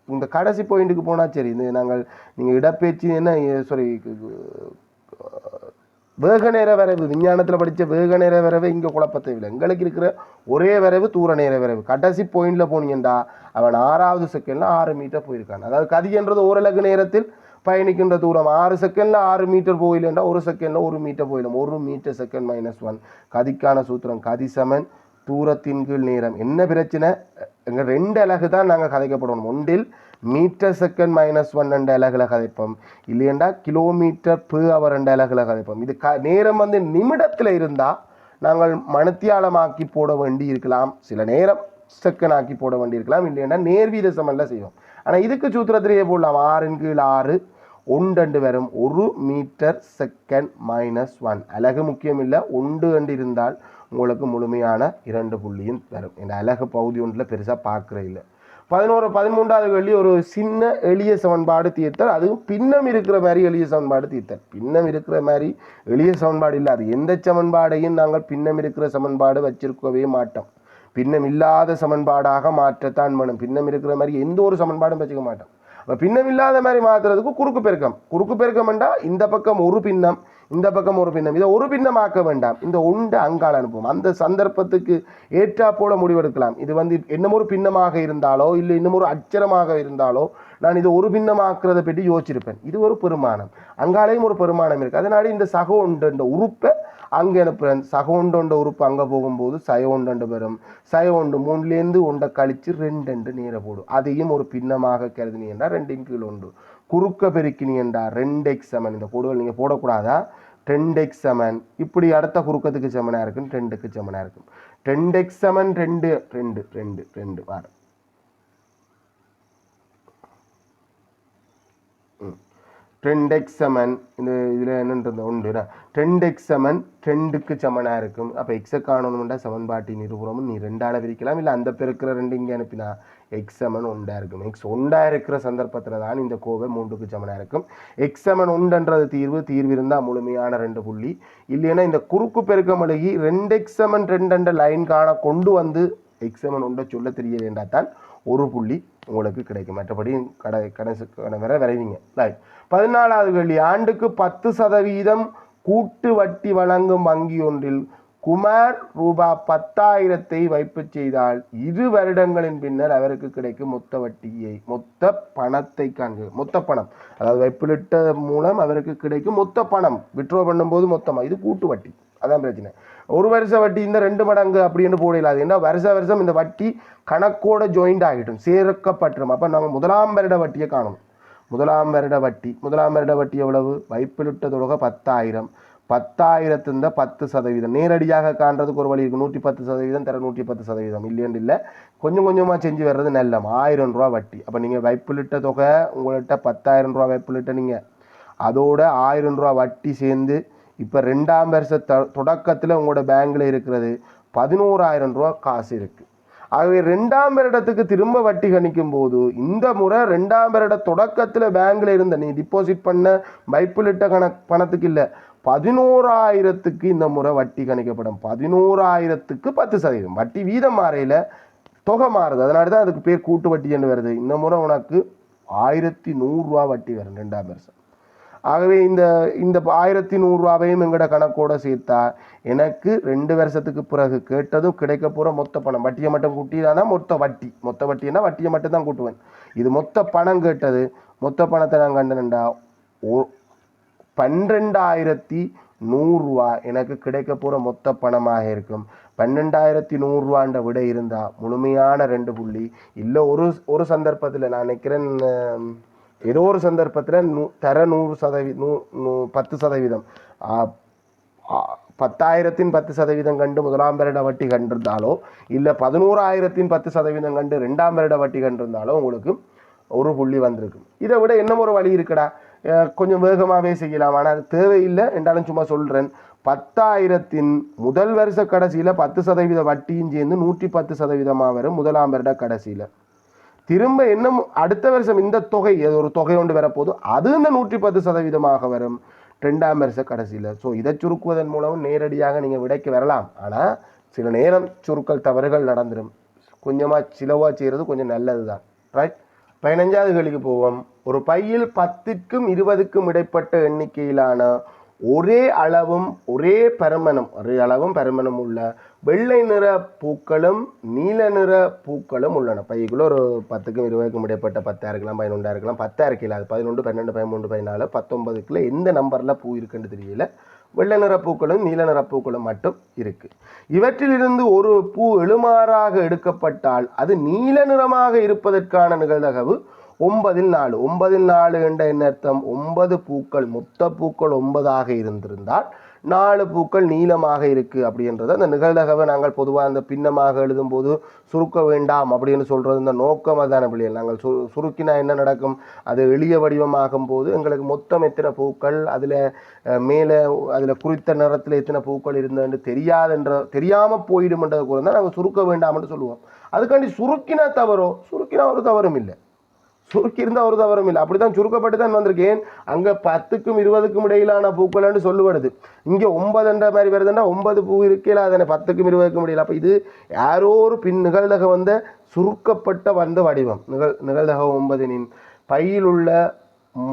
இந்த கடைசி பாயிண்ட்டுக்கு போனால் சரி. இந்த நீங்கள் இடப்பெயர்ச்சி என்ன வேக நேர வரைவு விஞ்ஞானத்தில் படித்த வேக நேர வரைவு இங்கே குழப்பத்தை இல்லை. எங்களுக்கு இருக்கிற ஒரே வரைவு தூர நேர வரைவு. கடைசி பாயிண்டில் போனீங்கண்டா அவன் 6வது செகண்டில் 6 மீட்டர் போயிருக்கான். அதாவது கதின்றது ஓரலகு நேரத்தில் பயணிக்கின்ற தூரம். 6 செகண்டில் 6 மீட்டர் போயிலேண்டா 1 செகண்டில் 1 மீட்டர் போயிடும். 1 மீட்டர் செகண்ட் -1. கதிக்கான சூத்திரம் கதி சமன் தூரத்தின் கீழ் நேரம். என்ன பிரச்சனை? எங்கள் 2 அலகு தான் நாங்கள் கதைக்கப்படணும். ஒன்றில் மீட்டர் செகண்ட் -1 2 அலகுல கதைப்போம். இல்லையண்டா கிலோமீட்டர் per hour 2 அலகுல கதைப்போம். இது நேரம் வந்து நிமிடத்தில் இருந்தால் நாங்கள் மணித்தியாலமாக்கி போட வேண்டி இருக்கலாம். சில நேரம் செகண்ட் ஆக்கி போட வேண்டி இருக்கலாம். இல்லையண்டா நேர்வீத சமனில் செய்வோம். ஆனால் இதுக்கு சூத்திரத்திலேயே போடலாம். 6 கீழ் 6 1 வரும். 1 மீட்டர் செகண்ட் -1. அலகு முக்கியம் இல்லை. 1 இருந்தால் உங்களுக்கு முழுமையான 2 புள்ளியும் வரும். இந்த அலகு பகுதி ஒன்றில் பெருசாக பார்க்குற இல்லை. 13வது கேள்வி ஒரு சின்ன எளிய சமன்பாடு தீர்த்தல். அதுவும் பின்னம் இருக்கிற மாதிரி எளிய சமன்பாடு தீர்த்தல். பின்னம் இருக்கிற மாதிரி எளிய சமன்பாடு இல்லை. அது எந்த சமன்பாடையும் நாங்கள் பின்னம் இருக்கிற சமன்பாடு வச்சிருக்கவே மாட்டோம். பின்னம் இல்லாத சமன்பாடாக மாற்றத்தான் வேணும். பின்னம் இருக்கிற மாதிரி எந்த ஒரு சமன்பாடும் வச்சுக்க மாட்டோம். அப்போ பின்னம் இல்லாத மாதிரி மாற்றுறதுக்கு குறுக்கு பெருக்கம். குறுக்கு பெருக்கம்ண்டா இந்த பக்கம் ஒரு பின்னம், இந்த பக்கம் ஒரு பின்னம். இதை ஒரு பின்னமாக்க வேண்டாம். இந்த ஒன்று அங்கால் அனுப்புவோம். அந்த சந்தர்ப்பத்துக்கு ஏற்றா போல முடிவெடுக்கலாம். இது வந்து இன்னும் ஒரு பின்னமாக இருந்தாலோ இல்லை இன்னும் ஒரு அச்சரமாக இருந்தாலோ நான் இது ஒரு பின்னமாக்குறதை பற்றி யோசிச்சிருப்பேன். இது ஒரு பெருமானம். அங்காலையும் ஒரு பெருமானம் இருக்குது. அதனால இந்த சகோன்ற உறுப்பை அங்கே அனுப்புகிறேன். சகோண்ட உறுப்பு அங்கே போகும்போது சயோண்டு வரும். சயோண்டு 3லேருந்து 1 கழித்து 2 நேர போடும். அதையும் ஒரு பின்னமாக கருதினி என்றால் 2 கீழ் 1 குறுக்க பெருக்கினி என்றால் 2x சமன். இந்த கோடுகள் நீங்கள் போடக்கூடாதா? 10x சமன். இப்படி அடுத்த குறுக்கத்துக்கு சமனாக இருக்கும். 2க்கு சமனாக இருக்கும். 10x சமன் 2 2 2 2 வாரம். 2x சமன் இந்த இதில் என்னன்றது உண்டு 2x சமன் 2க்கு சமனாக இருக்கும். அப்போ எக்ஸை காணணும்னா சமன்பாட்டின் இருபுறமும் நீ 2ஆல் விரிக்கலாம், இல்லை அந்த பெருக்கிற 2 இங்கே அனுப்பினா எக்ஸ் சமன் 1 இருக்கும். எக்ஸ் 1 இருக்கிற சந்தர்ப்பத்தில் தான் இந்த கோவை 3க்கு சமனாக இருக்கும். எக்ஸ் சமன் 1ன்றது தீர்வு இருந்தால் முழுமையான 2 புள்ளி, இல்லைன்னா இந்த குறுக்கு பெருக்கம் அழகி 2x சமன் 2 லைன் காண கொண்டு வந்து எக்ஸ் சமன் 1 சொல்ல தெரிய வேண்டாத்தான் 1 புள்ளி உங்களுக்கு கிடைக்கும். மற்றபடி கடைசி வர வரைவீங்க. ரைட். 14வது கேள்வி. ஆண்டுக்கு 10% கூட்டு வட்டி வழங்கும் வங்கி ஒன்றில் குமார் ரூபாய் 10,000 வைப்பு செய்தால் 2 வருடங்களின் பின்னர் அவருக்கு கிடைக்கும் மொத்த பணத்தை காண்க. மொத்த பணம், அதாவது வைப்பிலிட்ட மூலம் அவருக்கு கிடைக்கும் மொத்த பணம் விட்ரோ பண்ணும்போது மொத்தமாக, இது கூட்டு வட்டி, அதான் பிரச்சனை. ஒரு வருஷ வட்டி இந்த 2 மடங்கு அப்படின்னு போடலாது. ஏன்னா வருஷம் இந்த வட்டி கணக்கோட ஜாயிண்ட் ஆகிட்டும், சேர்க்கப்பட்டுரும். அப்போ நம்ம முதலாம் வருட வட்டியை காணணும். முதலாம் வருட வட்டி எவ்வளவு? வைப்பிலிட்ட தொகை 10,000, 10,000 10%. நேரடியாக காண்றதுக்கு ஒரு வழி இருக்குது. 110% தர 110%, இல்லைன்னு இல்லை, கொஞ்சம் கொஞ்சமாக செஞ்சு வர்றது நல்ல 1000 ரூபா வட்டி. அப்போ நீங்கள் வைப்பிலிட்ட தொகை உங்கள்கிட்ட 10,000 ரூபா வைப்பிலிட்ட நீங்கள் அதோட 1000 ரூபா வட்டி சேர்ந்து இப்போ 2ஆம் வருஷ தொடக்கத்தில் உங்களோட பேங்கில் இருக்கிறது 11,000 ரூபா காசு இருக்குது. ஆகவே 2ஆம் வருடத்துக்கு திரும்ப வட்டி கணிக்கும் போது இந்த முறை 2ஆம் வருட தொடக்கத்தில் பேங்கில் இருந்த நீ டிபாசிட் பண்ண வைப்பிலிட்ட பணத்துக்கு இல்லை 11,000க்கு இந்த முறை வட்டி கணிக்கப்படும். 11,000க்கு 10%. வட்டி வீதம் மாறையில் தொகை மாறுது, அதனால தான் அதுக்கு பேர் கூட்டு வட்டி என்று வருது. இந்த முறை உனக்கு 1,100 ரூபா வட்டி வரும் 2ஆம் வருஷம். ஆகவே இந்த 1,100 ரூபாவையும் எங்களோட கணக்கோட சேர்த்தா எனக்கு 2 வருஷத்துக்கு பிறகு கேட்டதும் கிடைக்க போகிற மொத்த பணம், வட்டியை மட்டும் கூட்டினா மொத்த வட்டின்னா வட்டியை மட்டும் தான் கூட்டுவேன். இது மொத்த பணம் கேட்டது, மொத்த பணத்தை நான் கண்டனண்டா 12,100 ரூபா எனக்கு கிடைக்க போகிற மொத்த பணமாக இருக்கும். 12,100 ரூபான்ற விடை இருந்தால் முழுமையான 2 புள்ளி இல்லை. ஒரு சந்தர்ப்பத்தில் நான் நினைக்கிறேன், ஏதோ ஒரு சந்தர்ப்பத்தில் தர 10%, 10,000 10% கண்டு முதலாம் வருட வட்டி கண்டிருந்தாலோ இல்லை 11,000 10% கண்டு 2ஆம் வருட வட்டி கண்டிருந்தாலோ உங்களுக்கு 1 புள்ளி வந்திருக்கும். இதை விட என்ன ஒரு வழி இருக்குடா, கொஞ்சம் வேகமாகவே செய்யலாம், ஆனால் அது தேவையில்லை என்றாலும் சும்மா சொல்கிறேன். 10,000 முதல் வருஷ கடைசியில் 10% வட்டியும் சேர்ந்து 110% வரும் முதலாம் வருட கடைசியில். திரும்ப இன்னும் அடுத்த வருஷம் இந்த தொகை ஒரு தொகை ஒன்று வரப்போது அது இந்த 110% வரும் 2ஆம் வருஷ கடைசியில். ஸோ இதை சுருக்குவதன் மூலம் நேரடியாக நீங்கள் விடைக்கு வரலாம். ஆனால் சில நேரம் சுருக்கல் தவறுகள் நடந்துடும். கொஞ்சமாக சிலவாக செய்கிறது கொஞ்சம் நல்லது தான். ரைட். 15வது கேள்விக்கு போவோம். ஒரு பையில் 10க்கும் 20க்கும் இடைப்பட்ட எண்ணிக்கையிலான ஒரே அளவும் பருமனும் உள்ள வெள்ளை நிற பூக்களும் நீல நிற பூக்களும் உள்ளன. பைக்குள்ள ஒரு 10க்கும் 20க்கும் இடைப்பட்ட 10 இருக்கலாம், 11 இருக்கலாம், 10 இருக்கலாம், அது 11, 12, 13, 14, 19க்குள்ள எந்த நம்பரில் பூ இருக்குன்னு தெரியல. வெள்ளை நிற பூக்களும் நீல நிற பூக்களும் மட்டும் இருக்கு. இவற்றிலிருந்து ஒரு பூ எழுமாறாக எடுக்கப்பட்டால் அது நீல நிறமாக இருப்பதற்கான நிகழ்தகவு 9/4. 9/4 என்ற என்ன அர்த்தம்? 9 பூக்கள், மொத்த பூக்கள் 9 இருந்திருந்தால் 4 பூக்கள் நீளமாக இருக்குது அப்படின்றது அந்த நிகழ்தகவை நாங்கள் பொதுவாக அந்த பின்னமாக எழுதும்போது சுருக்க வேண்டாம் அப்படின்னு சொல்கிறது இந்த நோக்கம் அதான பிள்ளைகள். நாங்கள் சுருக்கினா என்ன நடக்கும், அது எளிய வடிவமாகும் போது எங்களுக்கு மொத்தம் எத்தனை பூக்கள், அதில் மேலே அதில் குறித்த நிறத்தில் எத்தனை பூக்கள் இருந்ததுன்னு தெரியாமல் போயிடும்ன்றது கூட தான் நாங்கள் சுருக்க வேண்டாம்னு சொல்லுவோம். அதுக்காண்டி சுருக்கினா ஒரு தவறும் இல்லை, சுருக்கி இருந்தால் ஒரு தவறும் இல்லை. அப்படி தான் சுருக்கப்பட்டு தான் வந்திருக்கேன். அங்கே 10க்கும் 20க்கும் இடையிலான பூக்கள்னு சொல்லுவது, இங்கே 9 மாதிரி வருதுன்னா 9 பூ இருக்கல, அதனை 10க்கும் 20க்கும் இடையில. அப்போ இது யாரோ ஒரு நிகழ்தகவு வந்த சுருக்கப்பட்ட வந்த வடிவம். நிகழ்தகவு 9 பையில் உள்ள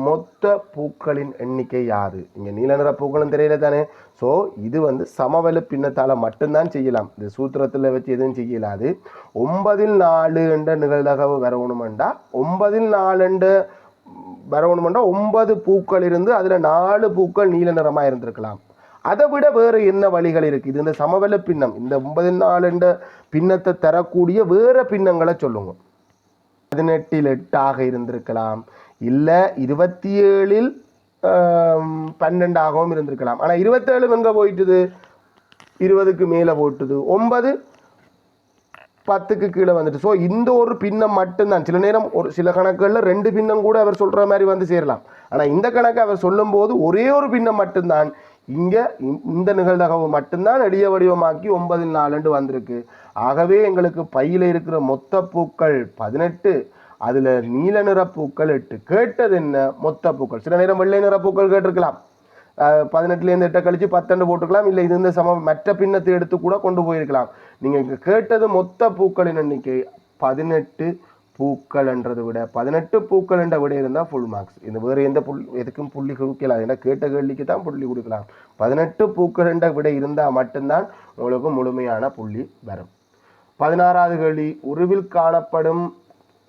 மொத்த பூக்களின் எண்ணிக்கை யாது? இங்கே நீல நிற பூக்களும் தெரியல தானே. ஸோ இது சமவெளி பின்னத்தால் மட்டும்தான் செய்யலாம், இது சூத்திரத்தில் வச்சு எதுவும் செய்யலாது. 9/4 என்ற நிகழ்தகவு வரணுமெண்டா 9/4 வரணுமெண்டா 9 பூக்கள் இருந்து அதில் 4 பூக்கள் நீல நிறமாக இருந்திருக்கலாம். அதை விட வேறு என்ன வழிகள் இருக்குது? இது இந்த சமவெளி பின்னம், இந்த 9/4 என்ற பின்னத்தை தரக்கூடிய வேறு பின்னங்களை சொல்லுங்க. 18 8 இருந்திருக்கலாம், இல்லை 27 12 இருந்திருக்கலாம். ஆனால் 27 எங்கே போயிட்டுது? 20க்கு மேலே போட்டுது. 9 10க்கு கீழே வந்துட்டு. ஸோ இந்த ஒரு பின்னம் மட்டும்தான். சில நேரம் ஒரு சில கணக்குகளில் 2 பின்னம் கூட அவர் சொல்கிற மாதிரி வந்து சேரலாம். ஆனால் இந்த கணக்கு அவர் சொல்லும்போது ஒரே ஒரு பின்னம் மட்டும்தான். இங்கே இந்த நிகழ்தகவு மட்டும்தான் எளிய வடிவமாக்கி 9/4 வந்திருக்கு. ஆகவே எங்களுக்கு பையில் இருக்கிற மொத்த பூக்கள் 18, அதில் நீல நிற பூக்கள் 8. கேட்டது என்ன? மொத்த பூக்கள். சில நேரம் வெள்ளை நிற பூக்கள் கேட்டிருக்கலாம். 18லேருந்து 8 கழிச்சு 10 போட்டுக்கலாம். இல்லை இது இந்த மற்ற பின்னத்தை எடுத்து கூட கொண்டு போயிருக்கலாம். நீங்கள் இங்கே கேட்டது மொத்த பூக்களின் எண்ணிக்கை 18 பூக்கள் என்றதை விட 18 பூக்கள் என்ற விட இருந்தால் ஃபுல் மார்க்ஸ். இந்த வேறு எந்த எதுக்கும் புள்ளி கொடுக்கலாம். ஏன்னா கேட்ட கேள்விக்கு தான் புள்ளி கொடுக்கலாம். 18 பூக்கள் என்ற விட இருந்தால் மட்டும்தான் உங்களுக்கு முழுமையான புள்ளி வரும். 16வது கேள்வி, உருவில் காணப்படும்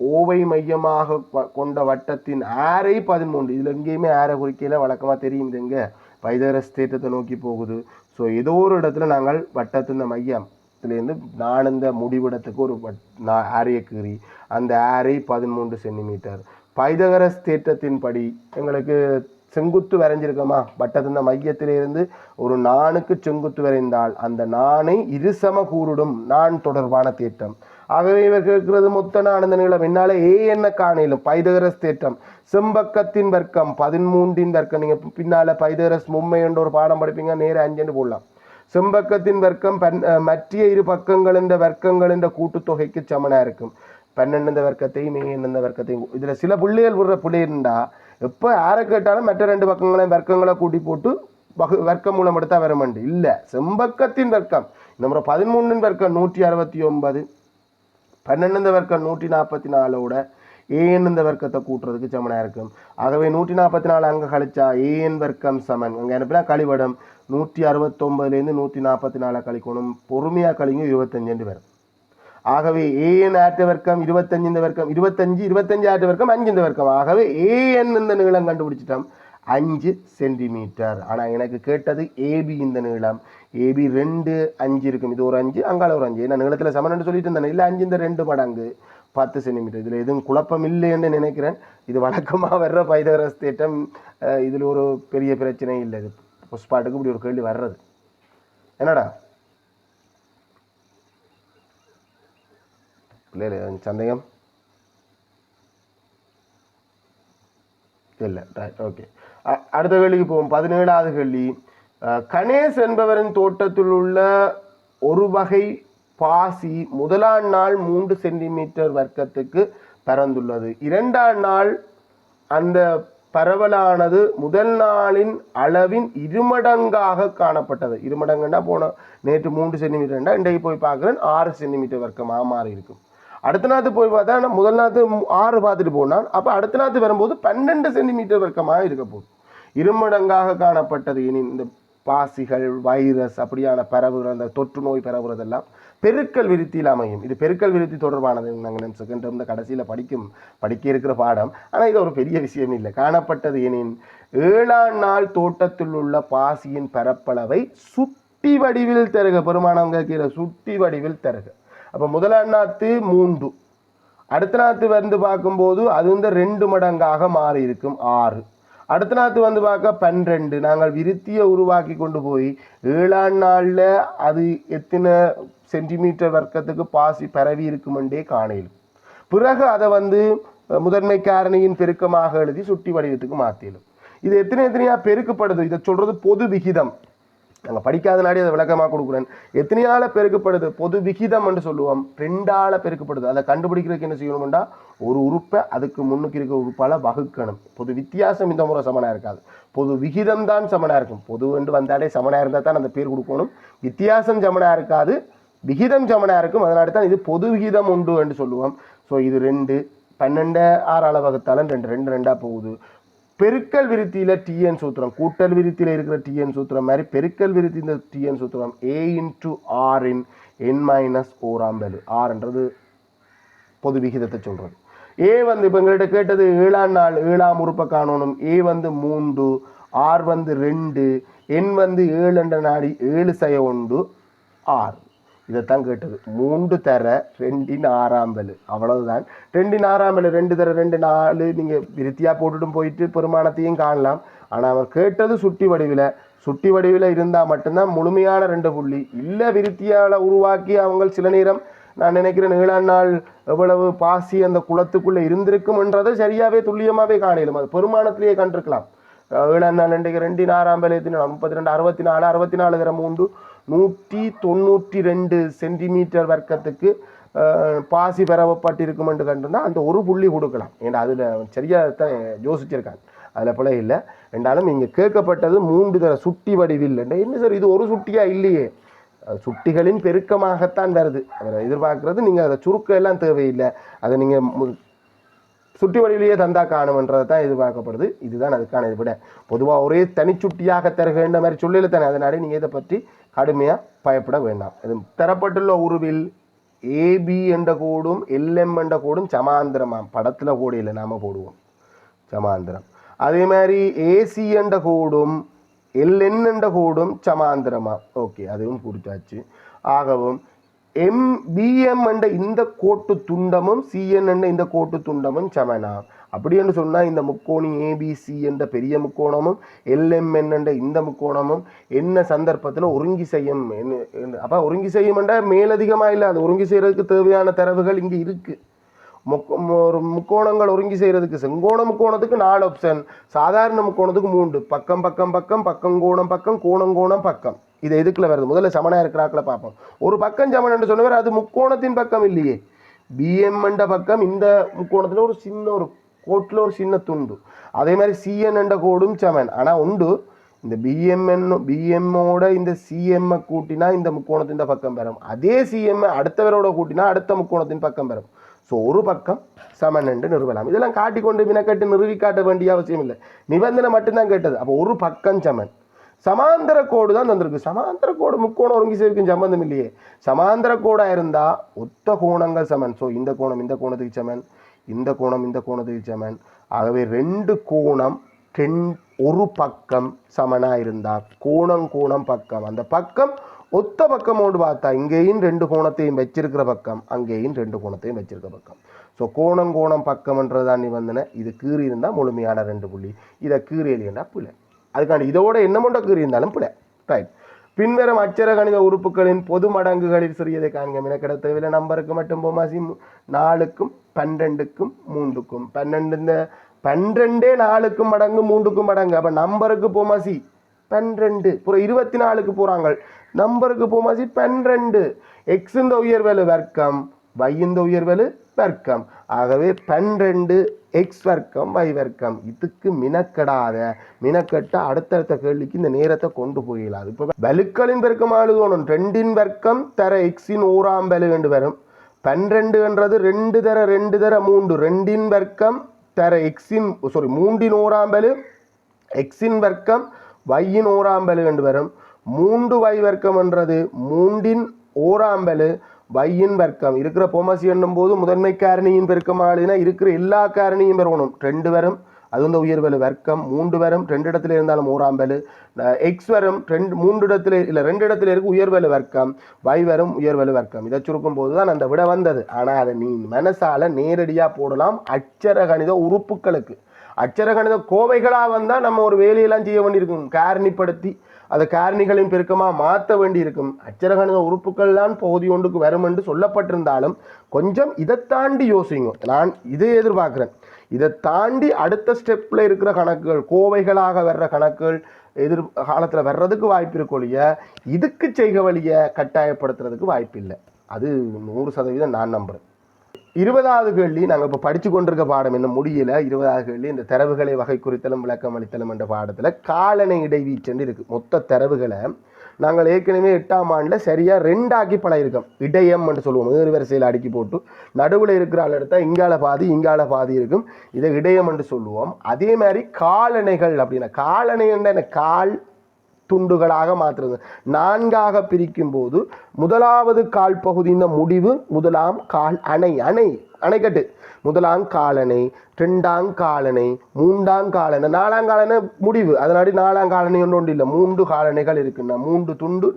ஓவை மையமாக கொண்ட வட்டத்தின் ஆரை 13. இதில் எங்கேயுமே ஆரை குறிக்கையில் வழக்கமாக தெரியும். இது எங்கே பைதரஸ் தேற்றத்தை நோக்கி போகுது. ஸோ ஏதோ ஒரு இடத்துல நாங்கள் வட்டத்தின் மையத்திலேருந்து நானந்த முடிவிடத்துக்கு ஒரு ஆரையை கீறி அந்த ஆரை 13 சென்டிமீட்டர். பைதகரஸ் தேற்றத்தின்படி எங்களுக்கு செங்குத்து வரைஞ்சிருக்கோமா? வட்டத்தின் மையத்திலிருந்து ஒரு நாணுக்கு செங்குத்து வரைந்தால் அந்த நாணை இருசம கூறுடும் நான் தொடர்பான தேற்றம். ஆகவே இவர் கேட்கிறது மொத்த நாணந்த நீளம் என்னால என்ன காணிலும் பைதகரஸ் தேற்றம். செம்பக்கத்தின் வர்க்கம் 13 வர்க்கம். நீங்கள் பின்னால பைதகரஸ் மும்மை என்ற ஒரு பாடம் படிப்பீங்க, நேர 5 போடலாம். செம்பக்கத்தின் வர்க்கம் மற்ற இரு பக்கங்கள் என்ற வர்க்கங்கள் என்ற கூட்டுத்தொகைக்கு சமனா இருக்கும். 12 வர்க்கத்தையும் எந்த வர்க்கத்தையும் இதில் சில புள்ளிகள் விடுற புள்ளியிருந்தா எப்போ யாரை கேட்டாலும் மற்ற 2 பக்கங்களையும் வர்க்கங்களை கூட்டி போட்டு வர்க்கம் மூலம் எடுத்தால் வரமாண்டு. இல்லை, செம்பக்கத்தின் வர்க்கம் இந்த முறை 13 வர்க்கம் 169, 12 வர்க்கம் 144ஓட ஏஎன் வர்க்கத்தை கூட்டுறதுக்கு சமனாக இருக்கும். ஆகவே 144 அங்கே கழிச்சா ஏஎன் வர்க்கம் சமன். அங்கே அனுப்பினா கழிவடம் 169லேருந்து 144 கழிக்கணும். பொறுமையாக கழிங்க 25 வரும். ஆகவே ஏஎன் ஆற்ற வர்க்கம் 25 வர்க்கம் 25 ஆற்ற வர்க்கம் 5 வர்க்கம். ஆகவே ஏஎன் இந்த நீளம் கண்டுபிடிச்சிட்டோம் 5 சென்டிமீட்டர். ஆனால் எனக்கு கேட்டது ஏபி இந்த நீளம். ஏபி 2 5 இருக்கும். இது ஒரு 5, அங்கால ஒரு 5. ஏன்னா நீளத்தில் சமன் சொல்லிட்டு இருந்தேன். இல்லை 5 இந்த 2 மடங்கு 10 சென்டிமீட்டர். இதில் எதுவும் குழப்பம் இல்லைன்னு நினைக்கிறேன். இது வழக்கமாக வர்ற பைதகரஸ் தேற்றம். இதில் ஒரு பெரிய பிரச்சனை இல்லை. இது புஷ்பாட்டுக்கு இப்படி ஒரு கேள்வி வர்றது என்னடா இல்லை சந்தேகம் இல்லை. Right, okay. அடுத்த கேள்விக்கு போவோம். 17வது கேள்வி, கணேஷ் என்பவரின் தோட்டத்தில் உள்ள ஒரு வகை பாசி முதலாம் நாள் 3 சென்டிமீட்டர் வர்க்கத்துக்கு பரந்துள்ளது. 2ஆம் நாள் அந்த பரவலானது முதல் நாளின் அளவின் இருமடங்காக காணப்பட்டது. இருமடங்குன்னா போன நேற்று 3 சென்டிமீட்டர்னா இன்றைக்கு போய் பார்க்குறேன் 6 சென்டிமீட்டர் வர்க்கமாக மாறி இருக்கும். அடுத்த நாற்று போய் பார்த்தா முதல் நாற்று 6 பார்த்துட்டு போனால் அப்போ அடுத்த நாற்று வரும்போது 12 சென்டிமீட்டர் வர்க்கமாக இருக்க போகுது. இருமடங்காக காணப்பட்டது. இனி இந்த பாசிகள், வைரஸ் அப்படியான பரவுகிற அந்த தொற்று நோய் பரவுறதெல்லாம் பெருக்கல் விருத்தியில் அமையும். இது பெருக்கல் விருத்தி தொடர்பானது. நாங்கள் செகண்ட் டேர்ம் கடைசியில் படிக்க இருக்கிற பாடம். ஆனால் இது ஒரு பெரிய விஷயம் இல்லை. காணப்பட்டது எனின் 7ஆம் நாள் தோட்டத்தில் உள்ள பாசியின் பரப்பளவை சுட்டி வடிவில் தருக. பெருமானவங்க கீழே சுட்டி வடிவில் தருக. அப்போ முதலாம் நாற்று 3, அடுத்த நாற்று வந்து பார்க்கும்போது அது வந்து 2 மடங்காக மாறி இருக்கும் 6. அடுத்த நாற்று வந்து பார்க்க 12. நாங்கள் விருத்தியை உருவாக்கி கொண்டு போய் 7ஆம் நாளில் அது எத்தனை சென்டிமீட்டர் வர்க்கத்துக்கு பாசி பரவி இருக்குமெண்டே காணையில். பிறகு அதை வந்து முதன்மை காரணியின் பெருக்கமாக எழுதி சுட்டி வடிவத்துக்கு மாற்றிடும். இது எத்தனையாக பெருக்கப்படுது? இதை சொல்கிறது பொது விகிதம். நாங்கள் படிக்காதனாடி அதை விளக்கமாக கொடுக்குறேன். எத்தனையால பெருக்கப்படுது? பொது விகிதம் என்று சொல்லுவோம். 2ஆல் பெருக்கப்படுது. அதை கண்டுபிடிக்கிறதுக்கு என்ன செய்யணும்னா ஒரு உறுப்பை அதுக்கு முன்னுக்கு இருக்கிற உறுப்பால் வகுக்கணும். பொது வித்தியாசம் இந்த முறை சமனாக இருக்காது. பொது விகிதம் தான் சமனாக இருக்கும். பொது என்று வந்தாலே சமனாக இருந்தால் தான் அந்த பேர் கொடுக்கணும். வித்தியாசம் சமனாக இருக்காது, விகிதம் சமனாக இருக்கும். அதனால தான் இது பொது விகிதம் உண்டு என்று சொல்லுவோம். ஸோ இது 2 12 6ஆல் வகுத்தாலும் 2 2 போகுது. பெருக்கல் விருத்தியில் டிஎன் சூத்திரம், கூட்டல் விருத்தியில் இருக்கிற டிஎன் சூத்திரம் மாதிரி பெருக்கல் விருத்தி இந்த டிஎன் சூத்திரம் A×R இன் n-1 ஆர்ன்றது பொது விகிதத்தை சொல்கிறது. ஏ வந்து இப்போ எங்கள்கிட்ட கேட்டது 7ஆம் நாள் 7ஆம் உறுப்பை காணணும். ஏ வந்து 3, R வந்து 2, n வந்து 7 என்ற நாடி 7×1 6. இதைத்தான் கேட்டது. 3 தர 2×6 அவ்வளவுதான். 2×6 2 தர 2 4. நீங்கள் விருத்தியாக போட்டுட்டும் போயிட்டு பெருமானத்தையும் காணலாம். ஆனால் அவர் கேட்டது சுட்டி வடிவில். சுட்டி வடிவில் இருந்தால் மட்டும்தான் முழுமையான 2 புள்ளி. இல்லை விருத்தியால் உருவாக்கி அவங்க சில நேரம் நான் நினைக்கிறேன் 7ஆம் நாள் எவ்வளவு பாசி அந்த குளத்துக்குள்ளே இருந்திருக்கும்ன்றதை சரியாகவே துல்லியமாகவே காணலும். அது பெருமானத்திலேயே கண்டிருக்கலாம். 7ஆம் நாள் இன்றைக்கு 2 6 32 64 64 தர 3 192 சென்டிமீட்டர் வர்க்கத்துக்கு பாசி பரவப்பட்டிருக்கும் என்று கண்டிருந்தால் அந்த ஒரு புள்ளி கொடுக்கலாம். ஏன்னா அதில் சரியாக யோசிச்சிருக்காங்க, அதில் பிள்ளை இல்லை. ரெண்டாலும் இங்கே கேட்கப்பட்டது 3 தர சுட்டி வடிவில். என்ன சார் இது ஒரு சுட்டியா? இல்லையே, சுட்டிகளின் பெருக்கமாகத்தான் வருது. அதை எதிர்பார்க்கறது நீங்கள் அதை சுருக்கம் எல்லாம் தேவையில்லை, அதை நீங்கள் சுட்டி வடிவிலேயே தந்தா காணுமன்றதை தான் எதிர்பார்க்கப்படுது. இதுதான் அதுக்கான இதை விட பொதுவாக ஒரே தனிச்சுட்டியாக தருகின்ற மாதிரி சொல்லல தானே. அதனால நீங்கள் இதை பற்றி கடுமையாக பயப்பட வேண்டாம். இது தரப்பட்டுள்ள உருவில் ஏபி என்ற கோடும் எல்எம் என்ற கோடும் சமாந்திரமாம். படத்தில் கூட இல்லை, நாம் போடுவோம் சமாந்திரம். அதே மாதிரி ஏசி என்ற கோடும் எல்என் என்ற கோடும் சமாந்திரமா. ஓகே, அதுவும் குறித்தாச்சு. ஆகவும் பிஎம் என்ற இந்த கோட்டு துண்டமும் சிஎன் என்ற இந்த கோட்டு துண்டமும் சமனா. அப்படி என்று சொன்னால் இந்த முக்கோணி ஏபிசி என்ற பெரிய முக்கோணமும் எல்எம்என் என்ற இந்த முக்கோணமும் என்ன சந்தர்ப்பத்தில் ஒருங்கி செய்யும்? அப்போ ஒருங்கி செய்யும் என்றால் மேலதிகமாக இல்லை, அது ஒருங்கி செய்கிறதுக்கு தேவையான தரவுகள் இங்கே இருக்குது. ஒரு முக்கோணங்கள் ஒருங்கி செய்கிறதுக்கு செங்கோண முக்கோணத்துக்கு 4 ஆப்ஷன், சாதாரண முக்கோணத்துக்கு 3, பக்கம் பக்கம் பக்கம் பக்கம் கோணம் பக்கம் கோணம் கோணம் பக்கம். இது எதுக்குள்ள வருது? முதல்ல சமனாக இருக்கிறாக்களை பார்ப்போம். ஒரு பக்கம் சமன் என்று சொன்னவர் அது முக்கோணத்தின் பக்கம் இல்லையே. பிஎம் என்ற பக்கம் இந்த முக்கோணத்தில் ஒரு சின்ன ஒரு கோட்டில் ஒரு சின்ன துண்டு. அதே மாதிரி சிஎன் என்ற கோடும் சமன். ஆனால் உண்டு, இந்த பிஎம்மோட இந்த சிஎம்ஐ கூட்டினா இந்த முக்கோணத்தின் பக்கம் பெறும். அதே சிஎம்ஐ அடுத்தவரோட கூட்டினா அடுத்த முக்கோணத்தின் பக்கம் பெறும். ஸோ ஒரு பக்கம் சமன் என்று நிறுவலாம். இதெல்லாம் காட்டிக்கொண்டு வினக்கட்டு நிறுவி காட்ட வேண்டிய அவசியம் இல்லை, நிபந்தனை மட்டும்தான் கேட்டது. அப்போ ஒரு பக்கம் சமன். சமாந்தர கோடு தான் தந்திருக்கு. சமாந்தர கோடு முக்கோணம் ஒருங்கி செய்வதற்கு சம்பந்தம் இல்லையே. சமாந்தர கோடாக இருந்தால் ஒத்த கோணங்கள் சமன். ஸோ இந்த கோணம் இந்த கோணத்துக்கு சமன், இந்த கோணம் இந்த கோணத்துக்கு சமன். ஆகவே 2 கோணம் ஒரு பக்கம் சமனாக இருந்தால் கோணம் கோணம் பக்கம், அந்த பக்கம் ஒத்த பக்கமோடு பார்த்தா இங்கேயும் 2 கோணத்தையும் வச்சிருக்கிற பக்கம், அங்கேயும் 2 கோணத்தையும் வச்சிருக்கிற பக்கம். ஸோ கோணம் கோணம் பக்கம்ன்றதான் நிபந்தனை. இது கீறி இருந்தால் முழுமையான 2 புள்ளி, இதை கீறி இல்லைன்னா பிள்ளை. அதுக்காண்டி இதோட என்ன மட்டும் கீறி இருந்தாலும் பிள்ளை. ரைட். பின்வரும் அச்சர கணித உறுப்புகளின் பொது மடங்குகளில் சிறியதை காண்க. மினக்கிட தேவையில்லை, நம்பருக்கு மட்டும் போமாசி 4க்கும் 12க்கும் 3க்கும். 12 4க்கும் மடங்கு 3க்கும் மடங்கு. அப்போ நம்பருக்கு போமாசி 12, அப்புறம் 24க்கு போகிறாங்க, நம்பருக்கு போமாசி 12. எக்ஸ் இந்த உயர்வலு வர்க்கம், y இந்த உயர்வலு வர்க்கம். ஆகவே 12 எக்ஸ் வர்க்கம் y வர்க்கம். இதுக்கு மினக்கட்ட அடுத்தடுத்த கேள்விக்கு இந்த நேரத்தை கொண்டு போயிடலாம். இப்போ வலுக்களின் பெருக்கமாக எழுதணும். 2 வர்க்கம் தர எக்ஸின் 1ஆம் வலு என்று வரும். 12ன்றது 2 தர 2 தர 3, 2 வர்க்கம் தர எக்ஸின் 3 1ஆம் வலு எக்ஸின் வர்க்கம் y 1ஆம் வலு என்று வரும். 3y வர்க்கம் என்றது 3 1ஆம் வலு y வர்க்கம். இருக்கிற பொமசி என்னும் போது முதன்மை காரணியின் பெருக்கமாளினா இருக்கிற எல்லா காரணியும் பெறணும். 2 வரும், அது வந்து உயர்வலு வர்க்கம். 3 வரும், 2 இடத்துல இருந்தாலும் 1ஆம் வலு. எக்ஸ் வரும் 3 இடத்துல இல்லை 2 இடத்துல இருக்கு உயர்வலு வர்க்கம். y வரும் உயர்வலு வர்க்கம். இதை சுருக்கும் போது தான் அந்த விட வந்தது. ஆனால் அதை நீ மனசால நேரடியாக போடலாம் அட்சர கணித உறுப்புகளுக்கு. அட்சர கணித கோவைகளாக வந்தால் நம்ம ஒரு வேலையெல்லாம் செய்ய வேண்டியிருக்கும், காரணிப்படுத்தி அதை காரணிகளின் பெருக்கமாக மாற்ற வேண்டியிருக்கும். அட்சர கணித உறுப்புகள்லாம் பகுதி ஒன்றுக்கு வரும் என்று சொல்லப்பட்டிருந்தாலும் கொஞ்சம் இதை தாண்டி யோசிங்க. நான் இதை எதிர்பார்க்குறேன். இதை தாண்டி அடுத்த ஸ்டெப்பில் இருக்கிற கணக்குகள், கோவைகளாக வர்ற கணக்குகள் எதிர்காலத்தில் வர்றதுக்கு வாய்ப்பு இருக்கொழிய இதுக்கு செய்க வழியை கட்டாயப்படுத்துறதுக்கு வாய்ப்பு இல்லை. அது 100% நான் நம்புகிறேன். 20வது கேள்வி நாங்கள் இப்போ படித்து கொண்டிருக்க பாடம் என்ன முடியல. 20வது கேள்வி இந்த தரவுகளை வகை குறித்தலும் விளக்கம் அளித்தலும் என்ற பாடத்தில் காலனை இடைவீச்சென்று இருக்குது. மொத்த தரவுகளை நாங்கள் ஏற்கனவே 8ஆம் ஆண்டில் சரியாக 2 ஆக்கி பழகிருக்கோம். இடையம் என்று சொல்லுவோம். ஏறு வரிசையில் அடுக்கி போட்டு நடுவில் இருக்கிற ஆள் எடுத்தால் இங்கால பாதி இருக்கும். இதை இடையம் என்று சொல்லுவோம். அதே மாதிரி காலணைகள் அப்படின்னா காலணை என்ற கால் துண்டுகளாக மாற்றுறது 4ஆக பிரிக்கும் போது முதலாவது கால் பகுதியின் முடிவு முதலாம் கால் அணைக்கட்டு. முதலாம் காலணை, 2ஆம் காலணை, 3ஆம் காலணை, 4ஆம் காலணை முடிவு. அதனாடி 4ஆம் காலணை ஒன்று இல்லை, 3 காலணைகள் இருக்குன்னா 3 துண்டு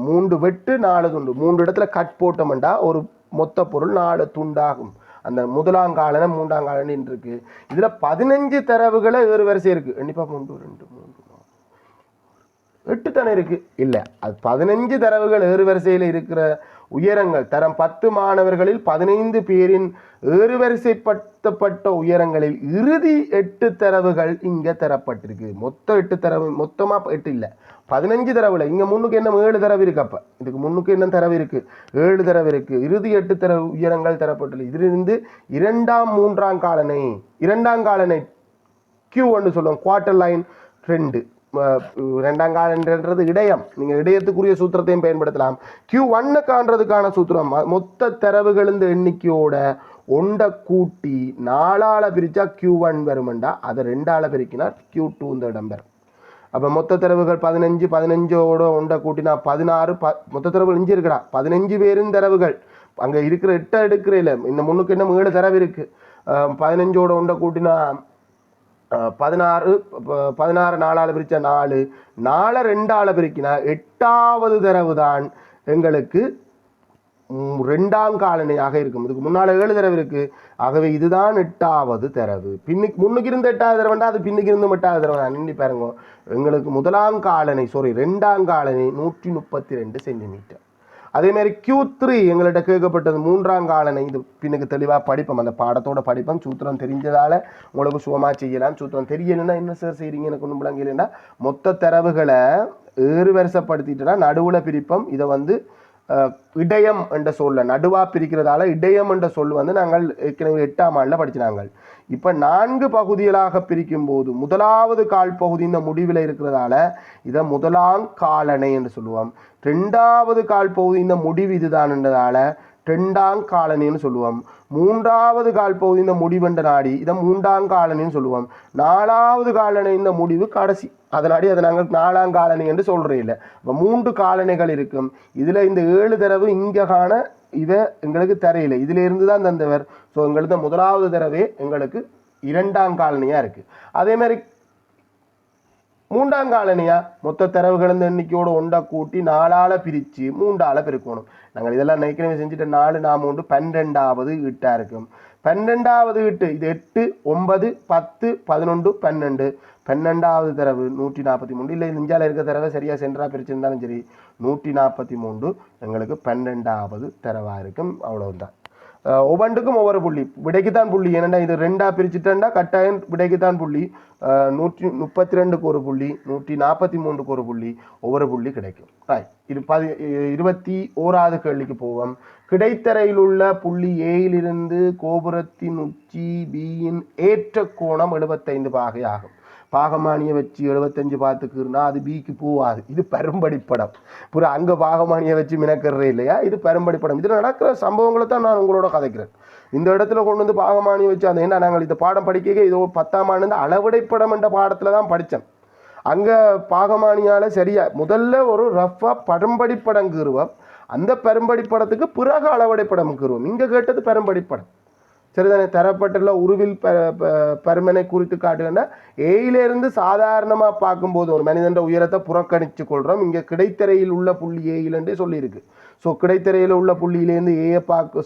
3 வெட்டு 4 துண்டு. 3 இடத்துல கட் போட்டோம்டா ஒரு மொத்த பொருள் 4 துண்டாகும். அந்த முதலாம் காலனை 3ஆம் காலனி இருக்கு. இதில் 15 தரவுகளை வேறு வரிசை இருக்குது. கண்டிப்பாக 1 2 3 8 தானே இருக்குது. இல்லை, அது 15 தரவுகள் ஏறுவரிசையில் இருக்கிற உயரங்கள் தரம் 10 மாணவர்களில் 15 பேரின் ஏறுவரிசைப்படுத்தப்பட்ட உயரங்களில் இறுதி 8 தரவுகள் இங்கே தரப்பட்டிருக்கு. மொத்தம் 8 தரவு, மொத்தமாக 8 இல்லை, 15 தரவுல இங்கே முன்னுக்கு என்ன 7 தரவு இருக்கு. அப்போ இதுக்கு முன்னுக்கு என்ன தரவு இருக்குது? 7 தரவு இருக்குது. இறுதி 8 தரவு உயரங்கள் தரப்பட்டுள்ளது. இதிலிருந்து 2ஆம் 3ஆம் காலனை, 2ஆம் காலனை Q1 சொல்லுவோம், குவார்டர் லைன் 2. 2ஆம் காலன்றது இடையம். நீங்கள் இடையத்துக்குரிய சூத்திரத்தையும் பயன்படுத்தலாம். Q1 காண்றதுக்கான சூத்திரம் மொத்த தரவுகள் இந்த எண்ணிக்கையோட ஒன்றை கூட்டி 4ஆல் பிரித்தா Q1 வருமெண்டா, அதை 2ஆல் பிரிக்கினா Q2 இந்த இடம் வரும். அப்போ மொத்த தரவுகள் 15, 15ஓட ஒன்றை கூட்டினா 16. மொத்த தரவுகள் இஞ்சி இருக்குடா 15 பேரின் தரவுகள். அங்கே இருக்கிற 8 எடுக்கிறேன், இந்த முன்னுக்கு என்ன 7 தரவு இருக்குது. 15ஓட ஒன்றை கூட்டினா 16, 16 4ஆல் பிரித்தா 4, 4 2ஆல் பிரிக்கினா 8ஆவது தரவு தான் எங்களுக்கு 2ஆம் காலனியாக இருக்கும். இதுக்கு முன்னால் 7 தரவு இருக்குது. ஆகவே இதுதான் 8ஆவது தரவு. முன்னுக்கு இருந்து 8ஆவது தரவுண்டா அது பின்னுக்கு இருந்து 8ஆவது தரவு தான். நின்று பாருங்க, எங்களுக்கு 2ஆம் காலனி 132 சென்டிமீட்டர். அதேமாதிரி Q3 எங்கள்கிட்ட கேட்கப்பட்டது 3ஆம் காலனை. இது பின்னுக்கு தெளிவாக படிப்போம், அந்த பாடத்தோட படிப்போம். சூத்திரம் தெரிஞ்சதால் உங்களுக்கு சுகமாக செய்யலாம். சூத்திரம் தெரியலைன்னா என்ன சார் செய்கிறீங்க, எனக்கு ஒன்றும் விளங்கலைன்னா மொத்த தரவுகளை ஏறுவரிசைப்படுத்திட்டுனா நடுவில் பிரிப்போம். இதை இடையம் என்ற சொல்ல நடுவாக பிரிக்கிறதால இடையம் என்ற சொல் நாங்கள் ஏற்கனவே 8ஆம் ஆண்டில் படிச்சினாங்க. இப்போ 4 பகுதிகளாக பிரிக்கும் போது முதலாவது கால் பகுதி இந்த முடிவில் இருக்கிறதால இதை முதலாம் காலனை என்று சொல்லுவோம். 2ஆவது கால் பகுதி இந்த முடிவு இதுதான்ன்றதால 2ஆம் காலனின்னு சொல்லுவோம். 3ஆவது கால் பகுதி இந்த முடிவென்ற நாடி இதை 3ஆம் காலனின்னு சொல்லுவோம். 4ஆவது காலனி இந்த முடிவு கடைசி, அதனாடி அதை நாங்கள் 4ஆம் காலனி என்று சொல்கிறே இல்லை. இப்போ 3 காலனிகள் இருக்கும். இதில் இந்த 7 தரவு இங்கே காண இதை எங்களுக்கு தரையில்லை, இதில் இருந்து தான் தந்தவர். ஸோ எங்களுக்கு முதலாவது தடவை எங்களுக்கு 2ஆம் காலனியாக இருக்குது. அதேமாதிரி 3ஆம் காலனியா மொத்த தரவுகள் எண்ணிக்கையோடு ஒன்றை கூட்டி 4ஆல் பிரித்து 3ஆல் பெருக்கணும். நாங்கள் இதெல்லாம் ஏற்கனவே செஞ்சுட்டு 4 4 3 12ஆவது ஈட்டாக இருக்கும். 12ஆவது ஈட்டு இது 8 9 10 11 12. 12ஆவது தரவு 143. இல்லை நெஞ்சால் இருக்க தரவை சரியாக சென்டராக பிரிச்சிருந்தாலும் சரி 143 எங்களுக்கு 12ஆவது தரவாக இருக்கும். அவ்வளவுதான். ஒவ்வொன்றுக்கும் ஒவ்வொரு புள்ளி, விடைக்குத்தான் புள்ளி. ஏன்னா இது 2ஆக பிரிச்சுட்டா கட்டாயம் விடைக்குத்தான் புள்ளி. 132க்கு ஒரு புள்ளி, 143க்கு ஒரு புள்ளி, ஒவ்வொரு புள்ளி கிடைக்கும். இது 21ஆவது கேள்விக்கு போவோம். கிடைத்தரையில் உள்ள புள்ளி ஏயிலிருந்து கோபுரத்தின் உச்சி பியின் ஏற்ற கோணம் 75 பாகை ஆகும். பாகமானியை வச்சு 75 பார்த்துக்குன்னா அது பிக்கு போவாது. இது பெரும்படிப்படம். புறம் அங்கே பாகமானியை வச்சு மினக்கிறதே இல்லையா, இது பெரும்படிப்படம். இதில் நடக்கிற சம்பவங்களை தான் நான் உங்களோட கதைக்கிறேன். இந்த இடத்துல கொண்டு வந்து பாகமானியை வச்சு அந்த என்ன நாங்கள் இந்த பாடம் படிக்க இதோ 10ஆம் ஆண்டு அளவடைப்படம் என்ற பாடத்தில் தான் படித்தேன். அங்கே பாகமானியால் சரியாக முதல்ல ஒரு ரஃபாக பெரும்படிப்படம் கீறுவோம். அந்த பெரும்படிப்படத்துக்கு பிறகு அளவடைப்படம் கீறுவோம். இங்கே கேட்டது பெரும்படிப்படம். சரிதானே? தரப்பட்டுள்ள உருவில் பருமனை குறித்து காட்டுகின்ற ஏயிலிருந்து சாதாரணமாக பார்க்கும்போது ஒரு மனிதன் உயரத்தை புறக்கணித்து கொள்கிறோம். இங்கே கிடைத்தரையில் உள்ள புள்ளி ஏயிலன்றே சொல்லியிருக்கு. ஸோ கிடைத்தரையில் உள்ள புள்ளியிலேருந்து ஏயை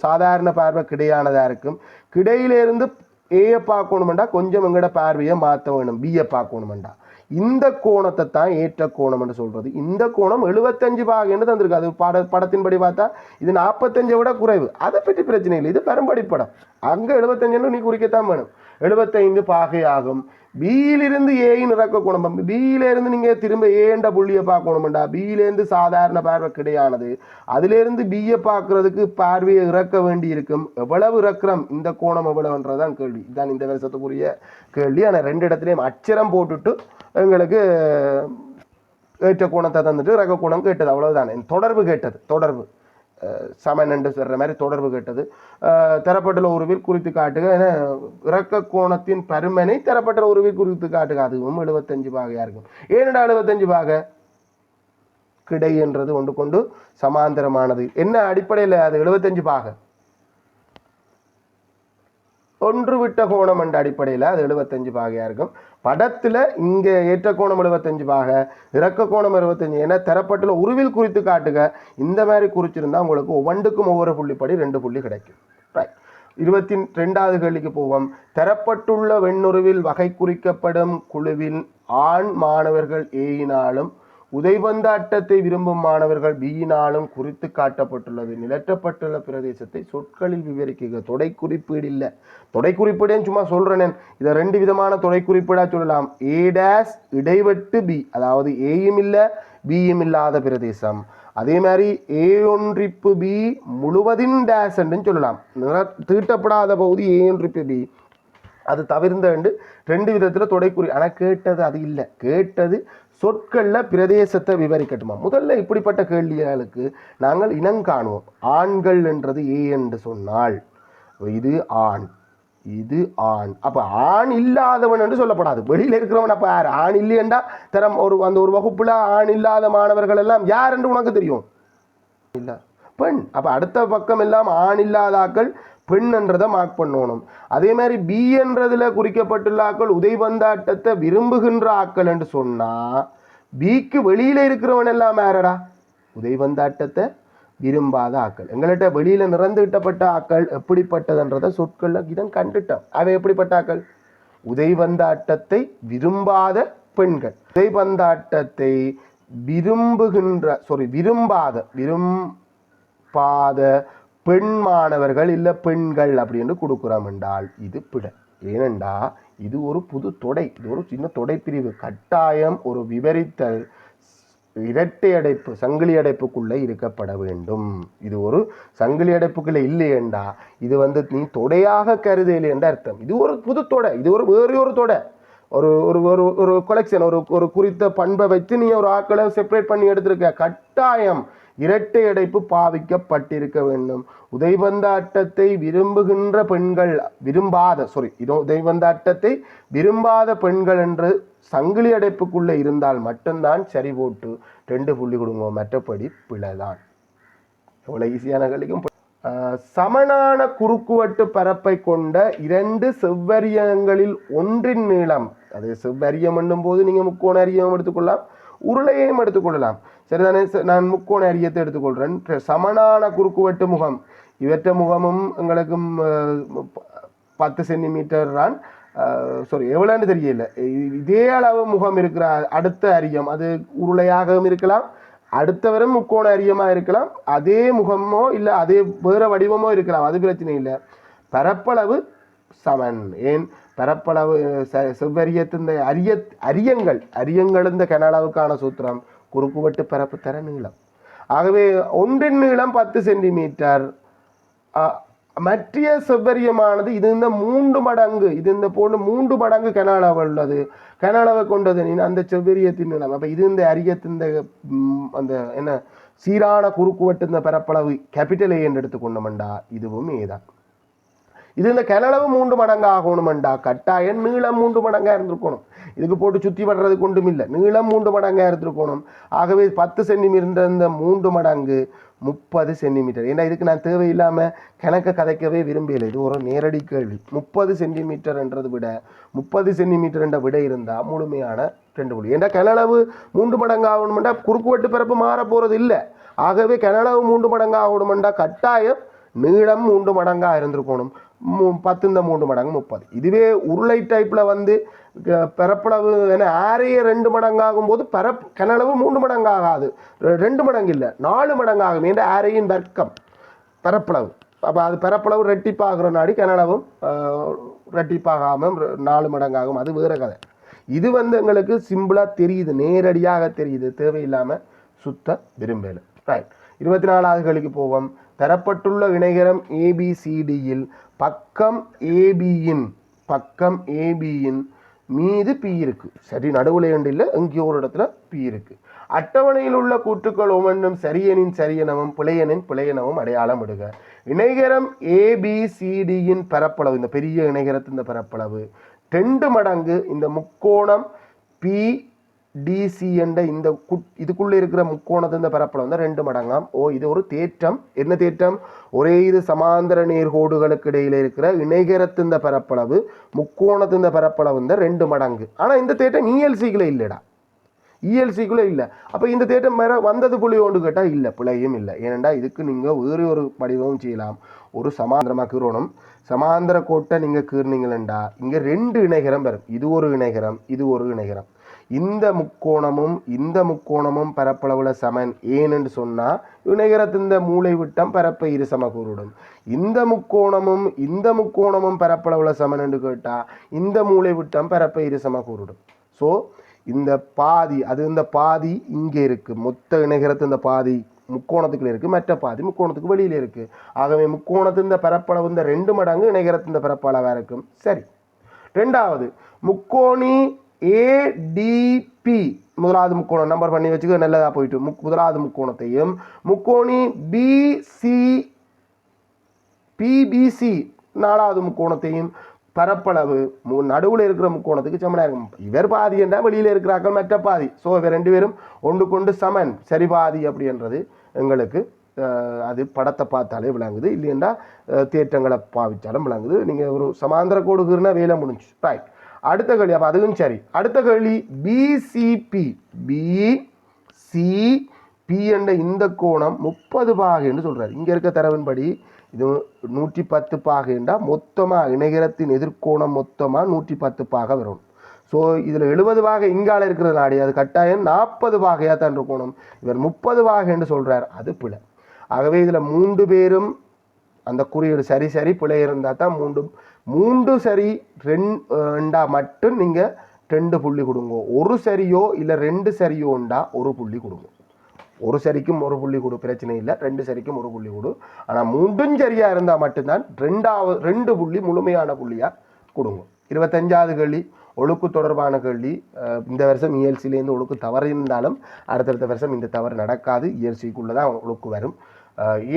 சாதாரண பார்வை கிடையானதாக இருக்கும். கிடையிலேருந்து ஏயை பார்க்கணுமெண்டா கொஞ்சம் எங்களோட பார்வையை மாற்ற வேணும், பியை பார்க்கணுமெண்டா. இந்த கோணத்தை தான் ஏற்ற கோணம் என்று சொல்கிறது. இந்த கோணம் 75 பாகைன்னு தந்திருக்கு. அது படத்தின்படி பார்த்தா இது 45 விட குறைவு. அதை பற்றி பிரச்சனை இல்லை, இது பெரும்படிப்படம். அங்கே 75 நீ குறிக்கத்தான் வேணும். 75 பாகை ஆகும். பியிலிருந்து ஏயின் இறக்க கோணம், பியிலேருந்து நீங்கள் திரும்ப ஏண்ட புள்ளியை பார்க்கணுமெண்டா பியிலேருந்து சாதாரண பார்வை கிடையானது. அதிலேருந்து பியை பார்க்கறதுக்கு பார்வையை இறக்க வேண்டி இருக்கும். எவ்வளவு இறக்குறோம், இந்த கோணம் எவ்வளவுன்றதான் கேள்வி. இதுதான் இந்த வருஷத்துக்குரிய கேள்வி. ஆனால் 2 இடத்துலையும் அச்சரம் போட்டுட்டு எங்களுக்கு ஏற்ற கோணத்தை தந்துட்டு இறக்க கோணம் கேட்டது. அவ்வளவுதான். தொடர்பு கேட்டது, தொடர்பு சமன் என்று சொல்கிற மாதிரி தொடர்பு கேட்டது. தரப்பட்டுள்ள உருவில் குறித்து காட்டுக. ஏன்னா இறக்க கோணத்தின் பருமனை தரப்பட்ட உருவில் குறித்து காட்டுக. அதுவும் 75 பாகையாக இருக்கும். ஏனடா 75 பாகை? கிடை என்றது ஒன்று கொண்டு சமாந்தரமானது. என்ன அடிப்படையில் அது 75 பாகை? ஒன்று விட்ட கோணம் என்ற அடிப்படையில் அது 75 பாகையாக இருக்கும். படத்தில் இங்கே ஏற்ற கோணம் 75 பாகை, இறக்க கோணம் 25. ஏன்னா தரப்பட்டுள்ள உருவில் குறித்து காட்டுக. இந்த மாதிரி குறிச்சிருந்தால் உங்களுக்கு ஒவ்வொன்றுக்கும் ஒவ்வொரு புள்ளிப்படி 2 புள்ளி கிடைக்கும். 22ஆவது கேள்விக்கு போவோம். தரப்பட்டுள்ள வெண்ணுருவில் வகை குறிக்கப்படும் குழுவில் ஆண் மாணவர்கள் ஏயினாலும் உதைபந்தாட்டத்தை விரும்பும் மாணவர்கள் பியினாலும் குறித்து காட்டப்பட்டுள்ளது. நிலற்றப்பட்டுள்ள பிரதேசத்தை சொற்களில் விவரிக்க. தொடை குறிப்பீடு இல்லை. தொடை குறிப்பீடுன்னு சும்மா சொல்றேன். இதை 2 விதமான தொடை குறிப்பீடா சொல்லலாம். ஏ டேஸ் இடைவெட்டு பி, அதாவது ஏயும் இல்லை பியும் இல்லாத பிரதேசம். அதே மாதிரி ஏ ஒன்றிப்பு பி முழுவதின் டேஸ் என்று சொல்லலாம். தீட்டப்படாத பகுதி ஏ ஒன்றிப்பு பி, அது தவிர்ந்த 2 விதத்தில் தொடைக்குறி. ஆனால் கேட்டது அது இல்லை. கேட்டது சொற்களில் பிரதேசத்தை விவரிக்கட்டுமா. முதல்ல இப்படிப்பட்ட கேள்விகளுக்கு நாங்கள் இனங்காணுவோம். ஆண்கள் என்றது ஏ என்று சொன்னால் இது ஆண், இது ஆண். அப்போ ஆண் இல்லாதவன் என்று சொல்லப்படாது. வெளியில் இருக்கிறவன் அப்போ யார்? ஆண் இல்லையண்டா தரம் ஒரு வகுப்புல ஆண் இல்லாத மாணவர்கள் எல்லாம் யார் என்று உனக்கு தெரியும்? இல்லை, பெண். அப்போ அடுத்த பக்கம் எல்லாம் ஆண் இல்லாதாக்கள் பெண் என்றதை மார்க் பண்ணணும். அதே மாதிரி பி என்றதுல குறிக்கப்பட்டுள்ள ஆக்கள் உதைபந்தாட்டத்தை விரும்புகின்ற ஆக்கள் என்று சொன்னா பிக்கு வெளியில இருக்கிறவன் எல்லாம் யாரடா? உதைபந்தாட்டத்தை விரும்பாத ஆக்கள். எங்கள்கிட்ட வெளியில நிறந்துவிட்டப்பட்ட ஆக்கள் எப்படிப்பட்டதுன்றதை சொற்கள்ல இதன் கண்டுட்டோம். அவை எப்படிப்பட்ட ஆக்கள்? உதைபந்தாட்டத்தை விரும்பாத பெண்கள். உதைபந்தாட்டத்தை விரும்பாத பெண் மாணவர்கள் இல்லை பெண்கள் அப்படின்னு கொடுக்குறோம் என்றால் இது பிழை. ஏனென்றா இது ஒரு புது தொடை, இது ஒரு சின்ன தொடை பிரிவு. கட்டாயம் ஒரு விவரித்தல் இரட்டை அடைப்பு சங்கிலி அடைப்புக்குள்ளே இருக்கப்பட வேண்டும். இது ஒரு சங்கிலி அடைப்புக்குள்ளே இல்லையேண்டா இது நீ தொடையாக கருதலை என்ற அர்த்தம். இது ஒரு புது தொடை, இது வேறு ஒரு தொடை. ஒரு கொலெக்ஷன், ஒரு குறித்த பண்பை வச்சு நீ ஒரு ஆக்களை செப்பரேட் பண்ணி எடுத்திருக்க. கட்டாயம் இரட்டை அடைப்பு பாவிக்கப்பட்டிருக்க வேண்டும். உதைபந்தாட்டத்தை விரும்புகின்ற பெண்கள் உதைபந்தாட்டத்தை விரும்பாத பெண்கள் என்று சங்கிலி அடைப்புக்குள்ளே இருந்தால் மட்டும்தான் சரி போட்டு 2 புள்ளி கொடுங்க. மற்றபடி பிழைதான். எவ்வளோ ஈஸியான கழிக்கும். சமனான குறுக்குவட்டு பரப்பை கொண்ட 2 செவ்வரியங்களில் ஒன்றின் நீளம், அது செவ்வரியம் என்னும் போது நீங்கள் முக்கோண அரியம் எடுத்துக்கொள்ளலாம், உருளையையும் எடுத்துக்கொள்ளலாம். சரிதானே? நான் முக்கோண அரியத்தை எடுத்துக்கொள்கிறேன். சமனான குறுக்குவட்டு முகம், இவற்ற முகமும் எங்களுக்கு 10 சென்டிமீட்டர் தான். எவ்வளோன்னு தெரியல. இதே அளவு முகம் இருக்கிற அடுத்த அரியம், அது உருளையாகவும் இருக்கலாம், அடுத்தவரும் முக்கோண அரியமாக இருக்கலாம், அதே முகமோ இல்லை அதே வேறு வடிவமோ இருக்கலாம், அது பிரச்சனை இல்லை. பரப்பளவு சமன். ஏன் பரப்பளவு செவ்வரியத்தின் அரியங்கள் இந்த கனளவுக்கான சூத்திரம் குறுக்குவட்டு பரப்பு தர நீளம். ஆகவே ஒன்றின் நீளம் 10 சென்டிமீட்டர். மற்ற செவ்வரியமானது இது இந்த 3 மடங்கு, இது இந்த போன்று 3 மடங்கு கனளவு உள்ளது. கனளவை கொண்டது அந்த செவ்வரியத்தின் நீளம். அப்போ இது இந்த அரியத்தின் அந்த என்ன சீரான குறுக்குவட்டு இந்த பரப்பளவு கேபிட்டல் ஏ என்று எடுத்துக்கொண்டோம்டா இதுவும் ஏதான். இது இந்த கனளவு 3 மடங்கு ஆகணும்டா கட்டாயம் நீளம் 3 மடங்காக இருந்திருக்கணும். இதுக்கு போட்டு சுற்றி வர்றது கொண்டும் இல்லை, நீளம் 3 மடங்காக இருந்திருக்கணும். ஆகவே 10 சென்டிமீட்டர் இந்த 3 மடங்கு 30 சென்டிமீட்டர். ஏன்னா இதுக்கு நான் தேவையில்லாமல் கணக்கை கதைக்கவே விரும்பலை. இது ஒரு நேரடி கேள்வி. 30 சென்டிமீட்டர் என்றதை விட 30 சென்டிமீட்டர் என்ற விட இருந்தால் முழுமையான 2 புள்ளி. ஏன்னா கனளவு 3 மடங்கு ஆகணும்டா குறுக்குவட்டு பரப்பு மாற போகிறது இல்லை. ஆகவே கனளவு 3 மடங்கு ஆகணும்டா கட்டாயம் நீளம் 3 மடங்காக இருந்திருக்கணும். 10 இந்த 3 மடங்கு 30. இதுவே உருளை டைப்பில் பரப்பளவு ஆரையே 2 மடங்காகும் போது கனளவு 3 மடங்கு ஆகாது, 2 மடங்கு இல்லை 4 மடங்கு ஆகும். என்ற ஆரையின் வர்க்கம் பரப்பளவு. அப்போ அது பரப்பளவு ரெட்டிப்பாகிற நாடி கனளவும் ரெட்டிப்பாகாமல் 4 மடங்காகும். அது வேறு கதை. இது எங்களுக்கு சிம்பிளாக தெரியுது, நேரடியாக தெரியுது, தேவையில்லாமல் சுத்த விரும்பலை. ரைட். 24வது கேள்விக்கு போவோம். தரப்பட்டுள்ள இணைகரம் ABCDயில் பக்கம் ஏபியின் மீது பி இருக்கு. சரி, நடுவில் இல்லை, எங்கேயோ ஒரு இடத்துல பி இருக்கு. அட்டவணையில் உள்ள கூற்றுக்கள் ஒவ்வொன்றும் சரியனின் சரியனவும் பிழையனின் பிழையனவும் அடையாளம் இடுக. இணைகரம் ABCDயின் பரப்பளவு, இந்த பெரிய இணைகரத்தின் பரப்பளவு 2 மடங்கு இந்த முக்கோணம் PDC என்ற இதுக்குள்ளே இருக்கிற முக்கோணத்தின் பரப்பளவு 2 மடங்காம். இது ஒரு தேற்றம். என்ன தேற்றம்? ஒரே இது சமாந்தர நேர்கோடுகளுக்கு இடையில இருக்கிற இணைகரத்தின் பரப்பளவு முக்கோணத்தின் பரப்பளவு 2 மடங்கு. ஆனால் இந்த தேற்றம் ELCக்குள்ளே இல்லைடா, ELCக்குள்ளே இல்லை. அப்போ இந்த தேற்றம் வந்தது புள்ளி ஒன்று கேட்டால் இல்லை, பிழையும் இல்லை. ஏனெண்டா இதுக்கு நீங்கள் வேறு ஒரு வடிவமும் செய்யலாம். ஒரு சமாந்தரமாக கீறணும். சமாந்தர கோட்டை நீங்கள் கீறினீங்களா இங்கே 2 இணைகரம் வரும். இது ஒரு இணைகரம், இது ஒரு இணைகரம். இந்த முக்கோணமும் பரப்பளவுல சமன் ஏன்னு சொன்னால் இணைகரத்தின் மூளை விட்டம் பரப்பை இரு சமக்கூறுடும். இந்த முக்கோணமும் பரப்பளவுல சமன் என்று கேட்டால் இந்த மூளை விட்டம் பரப்பை இரு சமக்கூறுடும். ஸோ இந்த பாதி இங்கே இருக்குது. மொத்த இணைகரத்து இந்த பாதி முக்கோணத்துக்குள்ள இருக்குது, மற்ற பாதி முக்கோணத்துக்கு வெளியில் இருக்குது. ஆகவே முக்கோணத்தின் பரப்பளவு இந்த 2 மடங்கு இணைகரத்தின் பரப்பளவாக இருக்கும். சரி, ரெண்டாவது முக்கோணி ஏடிபி முதலாவது முக்கோணம் நம்பர் பண்ணி வச்சுக்க, நல்லதாக போயிட்டு. முதலாவது முக்கோணத்தையும் முக்கோணி பிபிசி நாலாவது முக்கோணத்தையும் பரப்பளவு நடுவில் இருக்கிற முக்கோணத்துக்கு சமனாக இருக்கும். இவர் பாதி என்றால் வெளியில் இருக்கிறார்கள் மற்ற பாதி. ஸோ இவர் 2 பேரும் ஒன்று கொண்டு சமன், சரி பாதி அப்படின்றது எங்களுக்கு அது படத்தை பார்த்தாலே விளங்குது, இல்லையென்றா தேற்றங்களை பாவிச்சாலும் விளங்குது. நீங்கள் ஒரு சமாந்தர கோடுக்குன்னா வேலை முடிஞ்சு. ரைட், அடுத்த கேள்வி. அப்போ அதுவும் சரி. அடுத்த கேள்வி பிசிபி என்ற இந்த கோணம் 30 பாகை என்று சொல்கிறார். இங்கே இருக்க தரவின்படி இது 110 பாகைண்டா மொத்தமாக இணைகரத்தின் எதிர்கோணம் மொத்தமாக 110 பாகை வரும். ஸோ இதில் 70 பாகை இங்கால இருக்கிற நாடி, அது கட்டாயம் 40 பாகையாக தான் இருக்கணும். இவர் 30 பாகை என்று சொல்கிறார், அது பிழை. ஆகவே இதில் 3 பேரும் அந்த குறியீடு சரி பிழை இருந்தால் தான் 3 சரி 2 மட்டும் நீங்கள் 2 புள்ளி கொடுங்க. ஒரு சரியோ இல்லை 2 சரியோண்டா 1 புள்ளி கொடுங்க. ஒரு சரிக்கும் 1 புள்ளி கொடு, பிரச்சனை இல்லை. 2 சரிக்கும் 1 புள்ளி கொடு. ஆனால் 3 சரியாக இருந்தால் மட்டும்தான் 2 புள்ளி முழுமையான புள்ளியாக கொடுங்க. 25வது கேள்வி ஒழுக்கு தொடர்பான கேள்வி. இந்த வருஷம் இஎல்சியிலேருந்து ஒழுக்கு தவறு இருந்தாலும் அடுத்தடுத்த வருஷம் இந்த தவறு நடக்காது. இஎல்சிக்குள்ளே தான் ஒழுக்கு வரும்.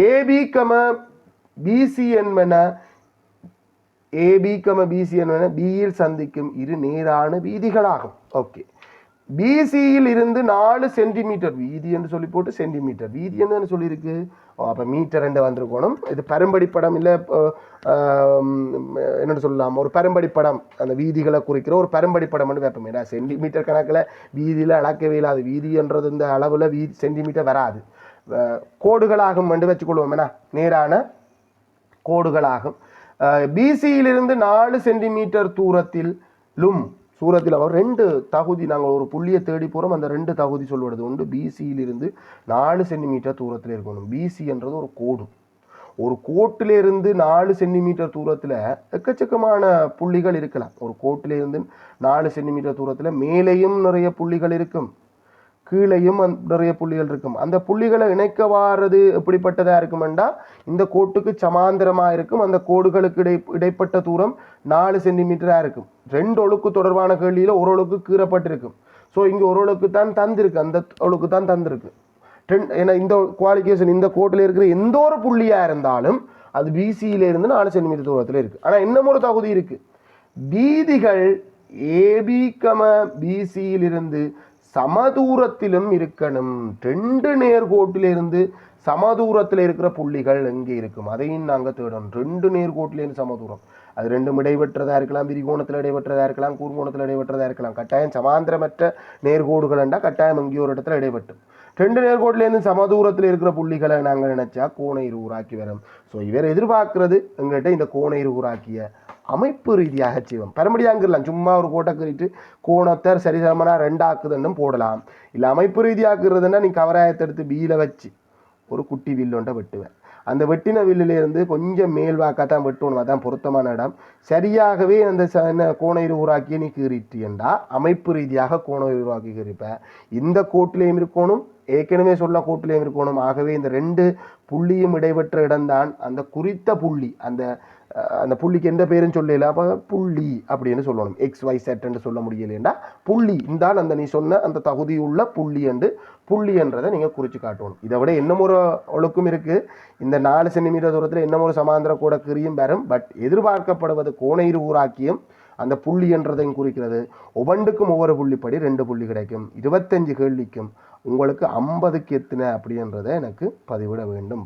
ஏபி பிசி என்பன பியில் சந்திக்கும் இரு நேரான வீதிகளாகும். ஓகே, பிசியில் இருந்து 4 சென்டிமீட்டர் வீதி என்று சொல்லி போட்டு சென்டிமீட்டர் வீதி என்ன சொல்லியிருக்கு. அப்போ மீட்டர் என்று வந்திருக்கணும். இது பரம்படி படம் இல்லை, என்னென்னு சொல்லலாம், ஒரு பரம்படி படம், அந்த வீதிகளை குறிக்கிற ஒரு பரம்படி படம் என்று வைப்போம். ஏன்னா சென்டிமீட்டர் கணக்கில் வீதியில் அளக்கவே இல்லாது. வீதின்றது இந்த அளவில் சென்டிமீட்டர் வராது, கோடுகளாகும் என்று வச்சுக்கொள்வோம். ஏன்னா நேரான கோடுகளாகும். பிசியிலிருந்து 4 சென்டிமீட்டர் தூரத்திலும் அவர் 2 தகுதி, நாங்கள் ஒரு புள்ளியை தேடி போகிறோம். அந்த 2 தகுதி சொல்வது உண்டு. பிசியிலிருந்து 4 சென்டிமீட்டர் தூரத்தில் இருக்கணும். பிசி என்றது ஒரு கோடு. ஒரு கோட்டிலிருந்து 4 சென்டிமீட்டர் தூரத்தில் எக்கச்சக்கமான புள்ளிகள் இருக்கலாம். ஒரு கோட்டிலிருந்து 4 சென்டிமீட்டர் தூரத்தில் மேலேயும் நிறைய புள்ளிகள் இருக்கும், கீழையும் நிறைய புள்ளிகள் இருக்கும். அந்த புள்ளிகளை இணைக்க வாரது எப்படிப்பட்டதாக இருக்குமெண்டா இந்த கோட்டுக்கு சமாந்தரமாக இருக்கும். அந்த கோடுகளுக்கு இடைப்பட்ட தூரம் 4 சென்டிமீட்டராக இருக்கும். 2 ஒழுக்கு தொடர்பான கேள்வியில் ஒரு ஒழுக்கு கீறப்பட்டிருக்கும். ஸோ இங்கே ஒரு ஒழுக்கு தான் தந்திருக்கு, அந்த ஒழுக்கு தான் தந்திருக்கு. ஏன்னா இந்த குவாலிஃபிகேஷன் இந்த கோட்டில் இருக்கிற எந்த ஒரு புள்ளியாக இருந்தாலும் அது பிசியிலிருந்து 4 சென்டிமீட்டர் தூரத்தில் இருக்குது. ஆனால் இன்னும் ஒரு தகுதி இருக்குது. வீதிகள் ஏபி பிசியிலிருந்து சமதூரத்திலும் இருக்கணும். 2 நேர்கோட்டிலிருந்து சமதூரத்தில் இருக்கிற புள்ளிகள் எங்கே இருக்கும், அதையும் நாங்கள் தேடணும். 2 நேர்கோட்டிலிருந்து சமதூரம், அது 2 இடைவெற்றதாக இருக்கலாம், விரிகோணத்தில் இடைவெற்றதாக இருக்கலாம், கூர்கோணத்தில் இடைவெற்றதாக இருக்கலாம். கட்டாயம் சமாந்திரமற்ற நேர்கோடுகள் என்றால் கட்டாயம் எங்கேயோ ஒரு இடத்துல இடைவெட்டும். 2 நேர்கோட்டிலேருந்து சமதூரத்தில் இருக்கிற புள்ளிகளை நாங்கள் நினைச்சா கோண இருகூறாக்கி வரும். ஸோ இவர் எதிர்பார்க்கிறது எங்கள்கிட்ட இந்த கோண இருகூறாக்கிய அமைப்பு ரீதியாக செய்வோம். பரம்படியாங்கிடலாம், சும்மா ஒரு கோட்டை கறிட்டு கோணத்தை சரிசமனா 2 ஆக்குதுன்னு போடலாம். இல்லை அமைப்பு ரீதியாக்குறதுன்னா நீ கவராயத்தை எடுத்து பீல வச்சு ஒரு குட்டி வில்லொன்றை வெட்டுவேன். அந்த வெட்டின வில்லிலேருந்து கொஞ்சம் மேல் வாக்காத்தான் வெட்டணும், அதான் பொருத்தமான இடம். சரியாகவே அந்த கோண இருகூறாக்கிய நீ கீறிட்டியண்டா அமைப்பு ரீதியாக கோண இருகூறாக்கி கீறிப்ப. இந்த கோட்டிலையும் இருக்கணும், ஏற்கனவே சொல்ல கோட்டிலையும் இருக்கணும். ஆகவே இந்த 2 புள்ளியும் இடைபெற்ற இடம்தான் அந்த குறித்த புள்ளி. அந்த புள்ளிக்கு எந்த பேரும் சொல்லல, அப்போ புள்ளி அப்படின்னு சொல்லணும். XYZ என்று சொல்ல முடியலைன்னா புள்ளி இந்தான் அந்த நீ சொன்ன அந்த தகுதி உள்ள புள்ளி என்றதை நீங்கள் குறித்து காட்டணும். இதை விட இன்னும் ஒரு ஒழுக்கம் இருக்குது. இந்த 4 சென்டிமீட்டர் தூரத்தில் இன்னும் ஒரு சமாந்திர கூட கிரியும் வரும். பட் எதிர்பார்க்கப்படுவது கோண இருகூறாக்கியும் அந்த புள்ளி என்றதையும் குறிக்கிறது. ஒவ்வொன்றுக்கும் ஒவ்வொரு புள்ளிப்படி 2 புள்ளி கிடைக்கும். 25 கேள்விக்கும் உங்களுக்கு 50க்கு எத்தனை அப்படின்றத எனக்கு பதிவிட வேண்டும்.